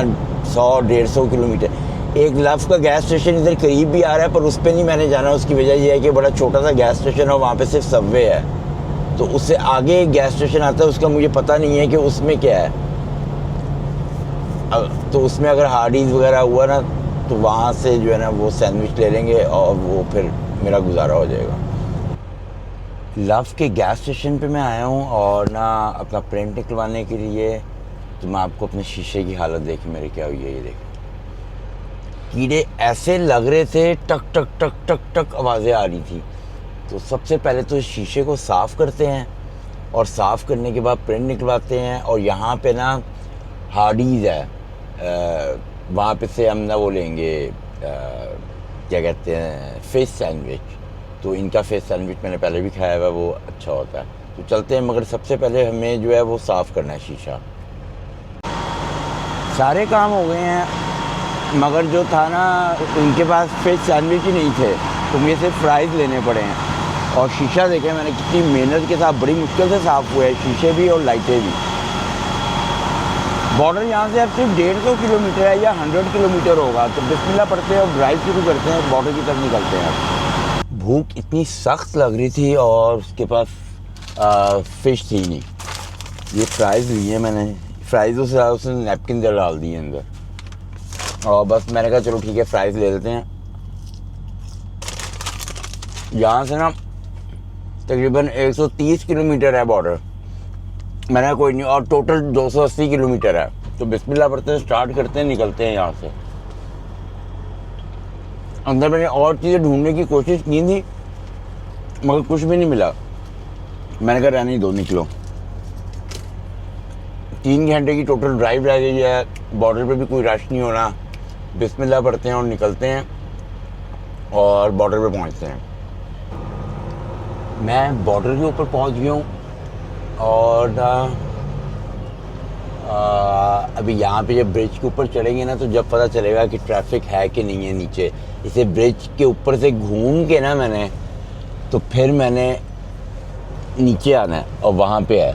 100-150 किलोमीटर, एक लव का गैस स्टेशन इधर करीब भी आ रहा है, पर उस पर नहीं मैंने जाना। उसकी वजह यह है कि बड़ा छोटा सा गैस स्टेशन है, वहाँ पे सिर्फ सबवे है। तो उससे आगे एक गैस स्टेशन आता है, उसका मुझे पता नहीं है कि उसमें क्या है। तो उसमें अगर हार्डीज़ वगैरह हुआ ना, तो वहाँ से जो है ना वो सैंडविच ले लेंगे, और वो फिर मेरा गुजारा हो जाएगा। लव के गैस स्टेशन पे मैं आया हूँ और ना अपना प्रिंट निकलवाने के लिए। तो मैं आपको अपने शीशे की हालत देखी मेरी क्या हुई है, ये देखिए कीड़े ऐसे लग रहे थे, टक टक टक टक टक आवाज़ें आ रही थी। तो सबसे पहले तो इस शीशे को साफ़ करते हैं, और साफ़ करने के बाद प्रिंट निकलवाते हैं। और यहाँ पे ना हार्डीज़ है, वहाँ पे से हम ना वो लेंगे, क्या कहते हैं, फ़िश सैंडविच। तो इनका फ़िश सैंडविच मैंने पहले भी खाया हुआ, वो अच्छा होता है। तो चलते हैं, मगर सबसे पहले हमें जो है वो साफ़ करना है शीशा। सारे काम हो गए हैं, मगर जो था ना उनके पास फ़िश सैंडविच ही नहीं थे, तो मुझे सिर्फ फ्राइज़ लेने पड़े हैं। और शीशा देखें मैंने कितनी मेहनत के साथ, बड़ी मुश्किल से साफ़ हुए हैं शीशे भी और लाइटें भी। बॉर्डर यहाँ से अब सिर्फ 150 किलोमीटर है या 100 किलोमीटर होगा। तो बिस्मिल्लाह पढ़ते हैं और ड्राइव शुरू करते हैं, बॉर्डर की तरफ निकलते हैं। भूख इतनी सख्त लग रही थी, और उसके पास फ़िश थी नहीं। ये फ्राइज़ ली है मैंने, फ्राइज़ों से उसने नैपकिन डाल दिए अंदर, और बस मैंने कहा चलो ठीक है फ्राइज़ ले लेते हैं। यहाँ से ना तकरीबन 130 किलोमीटर है बॉर्डर, मैंने कहा कोई नहीं, और टोटल 280 किलोमीटर है, तो बिस्मिल्लाह पढ़ते हैं, स्टार्ट करते हैं, निकलते हैं यहाँ से। अंदर मैंने और चीज़ें ढूंढने की कोशिश की थी मगर कुछ भी नहीं मिला। मैंने कहा रहने दो, निकलो। 3 घंटे की टोटल ड्राइव रह गई है, बॉर्डर पे भी कोई रश नहीं होना, बिस्मिल्लाह पढ़ते हैं और निकलते हैं और बॉर्डर पे पहुंचते हैं। मैं बॉर्डर के ऊपर पहुंच गया हूँ और अभी यहाँ पे जब ब्रिज के ऊपर चढ़ेंगे ना तो जब पता चलेगा कि ट्रैफिक है कि नहीं है नीचे। इसे ब्रिज के ऊपर से घूम के ना मैंने फिर मैंने नीचे आना है और वहाँ पे है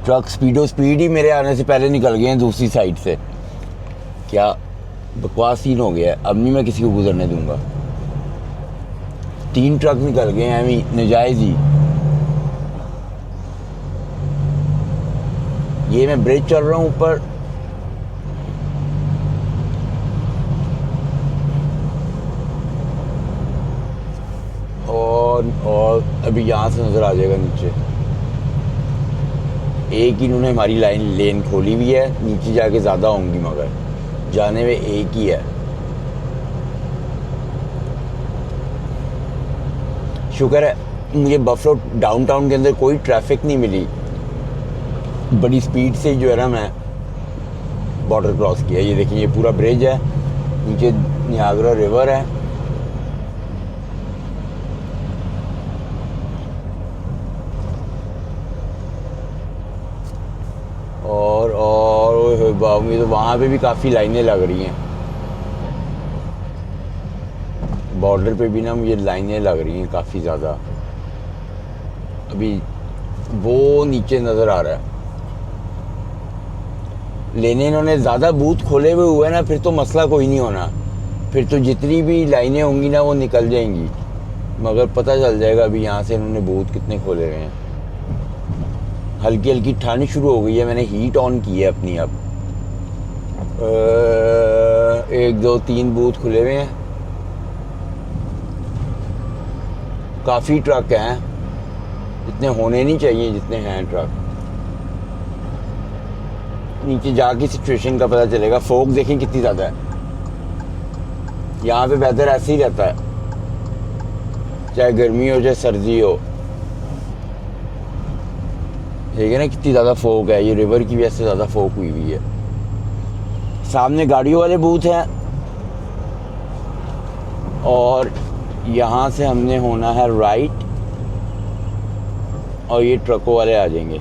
ट्रक। स्पीड ही मेरे आने से पहले निकल गए हैं दूसरी साइड से। क्या बकवास सीन हो गया है, अब नहीं मैं किसी को गुजरने दूंगा। 3 ट्रक निकल गए हैं अभी नजायज ही। ये मैं ब्रिज चल रहा हूँ ऊपर, और अभी यहाँ से नज़र आ जाएगा नीचे। एक ही इन्होंने हमारी लेन खोली हुई है, नीचे जाके ज़्यादा होंगी मगर जाने में एक ही है। शुक्र है मुझे बफलो डाउनटाउन के अंदर कोई ट्रैफिक नहीं मिली। बड़ी स्पीड से जो है ना मैं बॉर्डर क्रॉस किया। ये देखिए ये पूरा ब्रिज है, नीचे नियाग्रा रिवर है। और बाबू तो वहाँ पे भी काफ़ी लाइनें लग रही हैं। बॉर्डर पे भी ना मुझे लाइनें लग रही हैं काफ़ी ज़्यादा। अभी वो नीचे नज़र आ रहा है। लेने इन्होंने ज़्यादा बूथ खोले हुए ना, फिर तो मसला कोई नहीं होना, फिर तो जितनी भी लाइनें होंगी ना वो निकल जाएंगी। मगर पता चल जाएगा अभी यहाँ से इन्होंने बूथ कितने खोले हुए हैं। हल्की हल्की ठंड शुरू हो गई है, मैंने हीट ऑन की है अपनी। अब 1 2 3 बूथ खुले हुए हैं। काफ़ी ट्रक हैं, इतने होने नहीं चाहिए जितने हैं ट्रक। नीचे जाके सिचुएशन का पता चलेगा। फोग देखें कितनी ज़्यादा है। यहाँ पे वेदर ऐसे ही रहता है, चाहे गर्मी हो चाहे सर्दी हो। ठीक है ना, कितनी ज़्यादा फोग है। ये रिवर की वजह से ज़्यादा फोग हुई हुई है। सामने गाड़ियों वाले बूथ हैं और यहाँ से हमने होना है राइट और ये ट्रकों वाले आ जाएंगे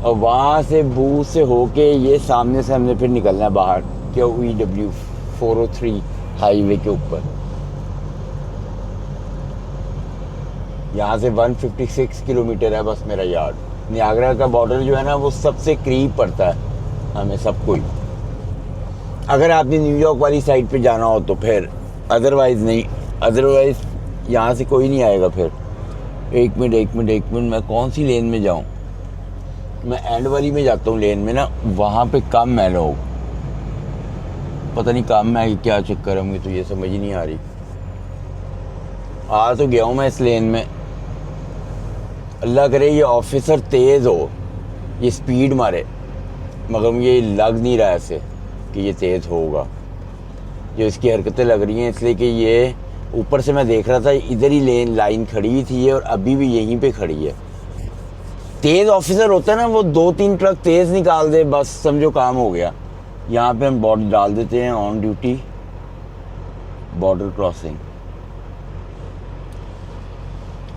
और वहाँ से बूथ से होके ये सामने से हमने फिर निकलना है बाहर QEW 403 हाईवे के ऊपर। यहाँ से 156 किलोमीटर है बस मेरा यार्ड। नियाग्रा का बॉर्डर जो है ना वो सबसे करीब पड़ता है हमें सबको ही। अगर आपने न्यूयॉर्क वाली साइड पे जाना हो तो फिर, अदरवाइज़ नहीं। अदरवाइज़ यहाँ से कोई नहीं आएगा फिर। एक मिनट मैं कौन सी लेन में जाऊँ? मैं एंड वाली में जाता हूँ लेन में ना, वहाँ पे कम है लोग। पता नहीं कम है कि क्या चक्कर है, मुझे तो ये समझ ही नहीं आ रही। आ तो गया हूँ मैं इस लेन में। अल्लाह करे ये ऑफिसर तेज़ हो, ये स्पीड मारे, मगर मुझे लग नहीं रहा ऐसे कि ये तेज़ होगा। जो इसकी हरकतें लग रही हैं इसलिए कि ये ऊपर से मैं देख रहा था इधर ही लाइन खड़ी थी और अभी भी यहीं पे खड़ी है। तेज़ ऑफिसर होता है ना, वो 2-3 ट्रक तेज़ निकाल दे, बस समझो काम हो गया। यहाँ पे हम बॉर्डर डाल देते हैं ऑन ड्यूटी बॉर्डर क्रॉसिंग।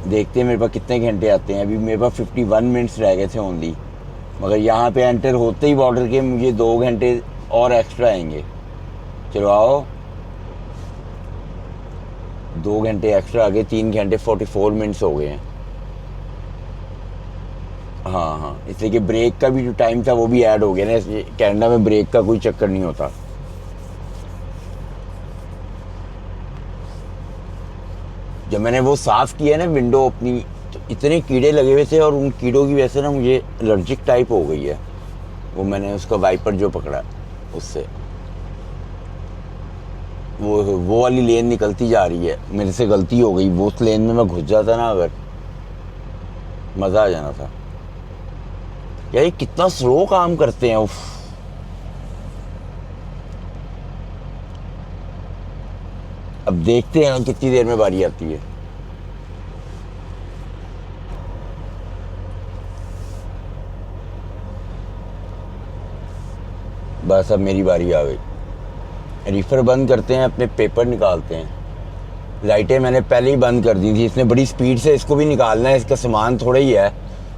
देखते हैं मेरे पास कितने घंटे आते हैं। अभी मेरे पास 51 मिनट्स रह गए थे ओनली, मगर यहाँ पे एंटर होते ही बॉर्डर के मुझे 2 घंटे और एक्स्ट्रा आएंगे। चलो आओ, 2 घंटे एक्स्ट्रा आ गए, 3 घंटे 44 मिनट्स हो गए हैं। हाँ, इसलिए कि ब्रेक का भी जो टाइम था वो भी ऐड हो गया ना। कनाडा में ब्रेक का कोई चक्कर नहीं होता। जब मैंने वो साफ़ किया ना विंडो अपनी, तो इतने कीड़े लगे हुए थे और उन कीड़ों की वजह से ना मुझे एलर्जिक टाइप हो गई है। वो मैंने उसका वाइपर जो पकड़ा उससे, वो वाली लेन निकलती जा रही है। मेरे से गलती हो गई, वो उस लेन में मैं घुस जाता ना, अगर मज़ा आ जाना था। यार ये कितना स्लो काम करते हैं। उफ। अब देखते हैं कितनी देर में बारी आती है। बस अब मेरी बारी आ गई। रीफर बंद करते हैं, अपने पेपर निकालते हैं। लाइटें मैंने पहले ही बंद कर दी थी, इसने बड़ी स्पीड से इसको भी निकालना है, इसका सामान थोड़ा ही है।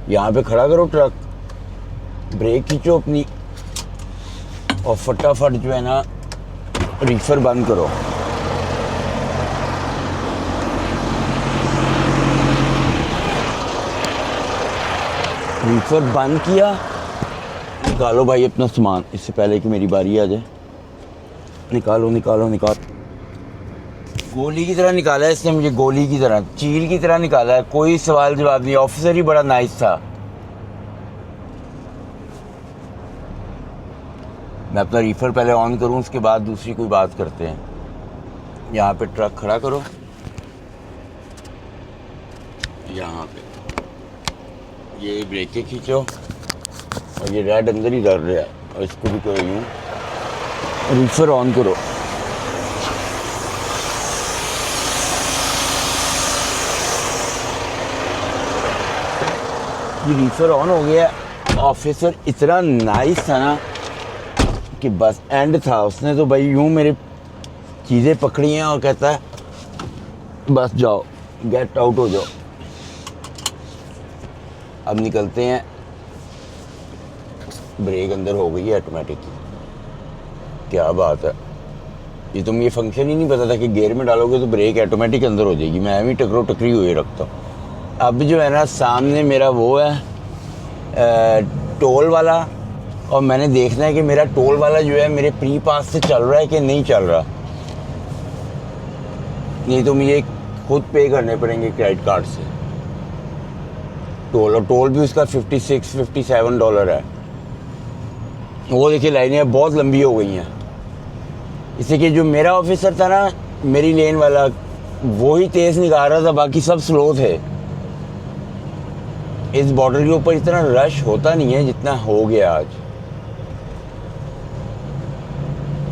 यहाँ पे खड़ा करो ट्रक, ब्रेक खींचो अपनी और फटाफट जो है ना रीफर बंद करो। रीफर बंद किया, निकालो भाई अपना सामान, इससे पहले कि मेरी बारी आ जाए। निकालो निकालो निकालो। गोली की तरह निकाला है इसने मुझे, गोली की तरह, चील की तरह निकाला है। कोई सवाल जवाब नहीं। ऑफिसर ही बड़ा नाइस था। मैं अपना रीफर पहले ऑन करूं, उसके बाद दूसरी कोई बात करते हैं। यहाँ पे ट्रक खड़ा करो, यहाँ पे ये ब्रेकें खींचो और ये रेड अंदर ही डर रहा है, और इसको भी करो यूँ। रीफर ऑन करो। ये रीफर ऑन हो गया। ऑफिसर इतना नाइस था ना कि बस एंड था। उसने तो भाई यूं मेरी चीज़ें पकड़ी हैं और कहता है बस जाओ, गेट आउट हो जाओ। अब निकलते हैं। ब्रेक अंदर हो गई है ऑटोमेटिक की। क्या बात है, ये तुम ये फंक्शन ही नहीं पता था कि गियर में डालोगे तो ब्रेक ऑटोमेटिक अंदर हो जाएगी। मैं भी टकरो टकरी हुई रखता हूँ। अब जो है ना सामने मेरा वो है टोल वाला, और मैंने देखना है कि मेरा टोल वाला जो है मेरे प्री पास से चल रहा है कि नहीं चल रहा। नहीं तो मुझे खुद पे करने पड़ेंगे क्रेडिट कार्ड से टोल, और टोल भी उसका $56-57 है। वो देखिए लाइनें बहुत लंबी हो गई हैं। इससे कि जो मेरा ऑफिसर था ना, मेरी लेन वाला, वो ही तेज़ निकाल रहा था, बाकी सब स्लो थे। इस बॉर्डर के ऊपर इतना रश होता नहीं है जितना हो गया आज।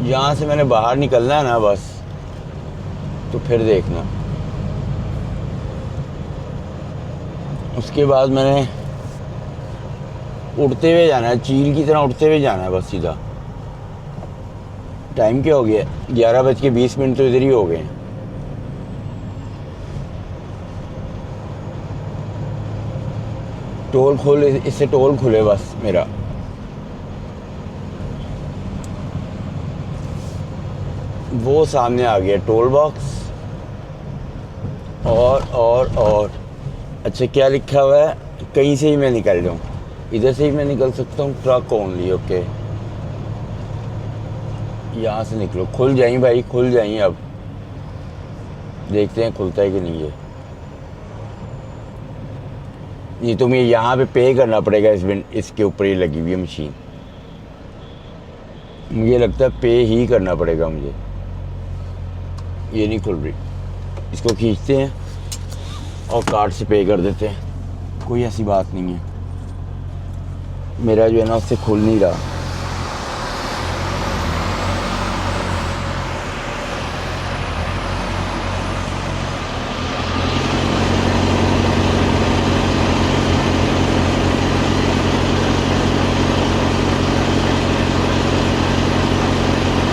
यहाँ से मैंने बाहर निकलना है ना बस, तो फिर देखना। उसके बाद मैंने उड़ते हुए जाना है, चील की तरह उड़ते हुए जाना है बस सीधा। टाइम क्या हो गया? 11:20 तो इधर ही हो गए। टोल खोल, इससे टोल खुले बस मेरा। वो सामने आ गया टोल बॉक्स। और अच्छा क्या लिखा हुआ है? कहीं से ही मैं निकल जाऊँ, इधर से ही मैं निकल सकता हूँ। Truck only, okay. यहाँ से निकलो, खुल जाएं भाई, खुल जाएं। अब देखते हैं खुलता है कि नहीं है। ये तो मुझे यहाँ पे पे करना पड़ेगा। इसके ऊपर ही लगी हुई है मशीन, मुझे लगता है पे ही करना पड़ेगा मुझे। ये नहीं खुल रही, इसको खींचते हैं और कार्ड से पे कर देते हैं। कोई ऐसी बात नहीं है। मेरा जो है ना उससे खुल नहीं रहा।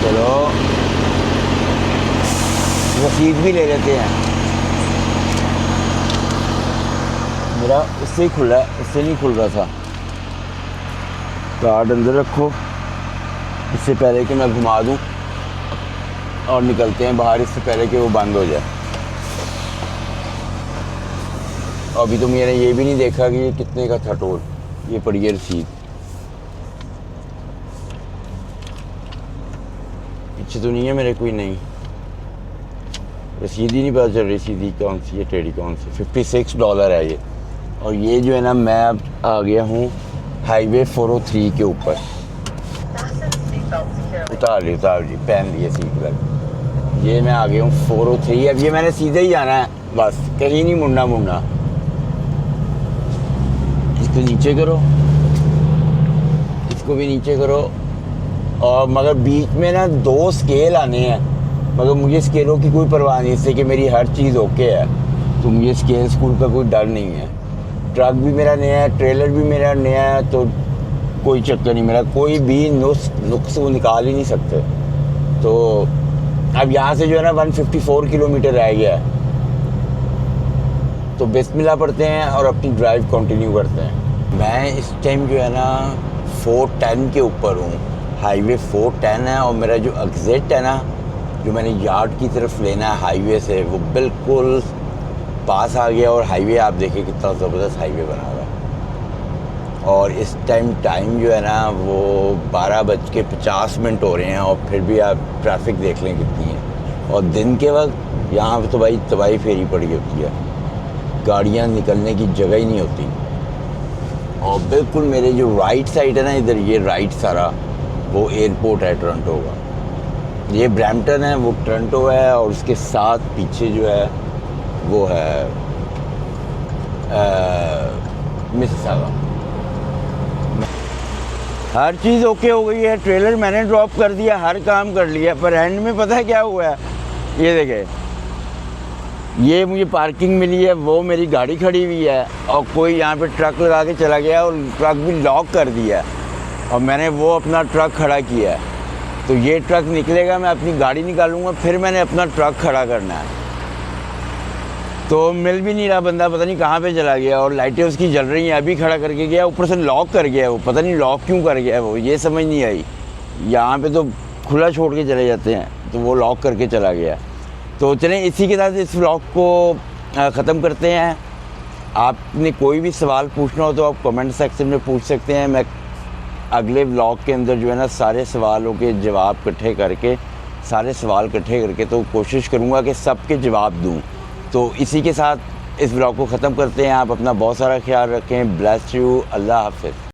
चलो रसीद भी ले लेते हैं। मेरा उससे ही खुला है, उससे नहीं खुल रहा था। कार्ड अंदर रखो इससे पहले कि मैं घुमा दूं, और निकलते हैं बाहर इससे पहले कि वो बंद हो जाए। अभी तो मैंने ये भी नहीं देखा कि ये कितने का था टोल। ये पड़ी है रसीद, पीछे तो नहीं है मेरे कोई। नहीं, रसीद ही नहीं पता चल रही सीधी कौन सी है, टेढ़ी कौन सी। $56 है ये। और ये जो है ना, मैं अब आ गया हूँ हाईवे 403 के ऊपर। उतार ली पहन लिए सीट बेल्ट। ये मैं आ गया हूँ 403। अब ये मैंने सीधे ही जाना है बस, कहीं नहीं मुड़ना। इसको नीचे करो, इसको भी नीचे करो। और मगर बीच में ना 2 स्केल आने हैं, मगर मुझे स्केलों की कोई परवाह नहीं, इससे कि मेरी हर चीज़ ओके है, तो मुझे स्केल स्कूल का कोई डर नहीं है। ट्रक भी मेरा नया है, ट्रेलर भी मेरा नया है, तो कोई चक्कर नहीं, मेरा कोई भी नुक्स वो निकाल ही नहीं सकते। तो अब यहाँ से जो है ना 154 किलोमीटर रह गया है, तो बिस्मिल्लाह पढ़ते हैं और अपनी ड्राइव कंटिन्यू करते हैं। मैं इस टाइम जो है ना 410 के ऊपर हूँ, हाईवे 410 है, और मेरा जो एग्जिट है ना, जो मैंने यार्ड की तरफ लेना है हाईवे से, वो बिल्कुल पास आ गया। और हाईवे आप देखिए कितना ज़बरदस्त हाईवे बना हुआ है। और इस टाइम जो है ना वो 12:50 हो रहे हैं, और फिर भी आप ट्रैफिक देख लें कितनी है। और दिन के वक्त यहाँ पे तो भाई तबाही फेरी पड़ी होती है, गाड़ियाँ निकलने की जगह ही नहीं होती। और बिल्कुल मेरे जो राइट साइड है ना, इधर ये राइट सारा वो एयरपोर्ट है टोरंटो का। ये ब्रैम्पटन है, वो टोरंटो है, और उसके साथ पीछे जो है वो है मिसिसागा। हर चीज़ ओके हो गई है, ट्रेलर मैंने ड्रॉप कर दिया, हर काम कर लिया, पर एंड में पता है क्या हुआ है? ये देखे, ये मुझे पार्किंग मिली है, वो मेरी गाड़ी खड़ी हुई है, और कोई यहाँ पे ट्रक लगा के चला गया और ट्रक भी लॉक कर दिया है, और मैंने वो अपना ट्रक खड़ा किया है। तो ये ट्रक निकलेगा, मैं अपनी गाड़ी निकालूंगा, फिर मैंने अपना ट्रक खड़ा करना है। तो मिल भी नहीं रहा बंदा, पता नहीं कहाँ पे चला गया, और लाइटें उसकी जल रही हैं, अभी खड़ा करके गया, ऊपर से लॉक कर गया वो, पता नहीं लॉक क्यों कर गया वो, ये समझ नहीं आई। यहाँ पे तो खुला छोड़ के चले जाते हैं, तो वो लॉक करके चला गया। तो चलें इसी के साथ इस व्लॉग को ख़त्म करते हैं। आपने कोई भी सवाल पूछना हो तो आप कमेंट सेक्शन में पूछ सकते हैं। मैं अगले व्लॉग के अंदर जो है ना सारे सवालों के जवाब इकट्ठे करके, सारे सवाल इकट्ठे करके तो कोशिश करूँगा कि सबके जवाब दूँ। तो इसी के साथ इस व्लॉग को ख़त्म करते हैं। आप अपना बहुत सारा ख्याल रखें। Bless you. अल्लाह हाफ़िज़।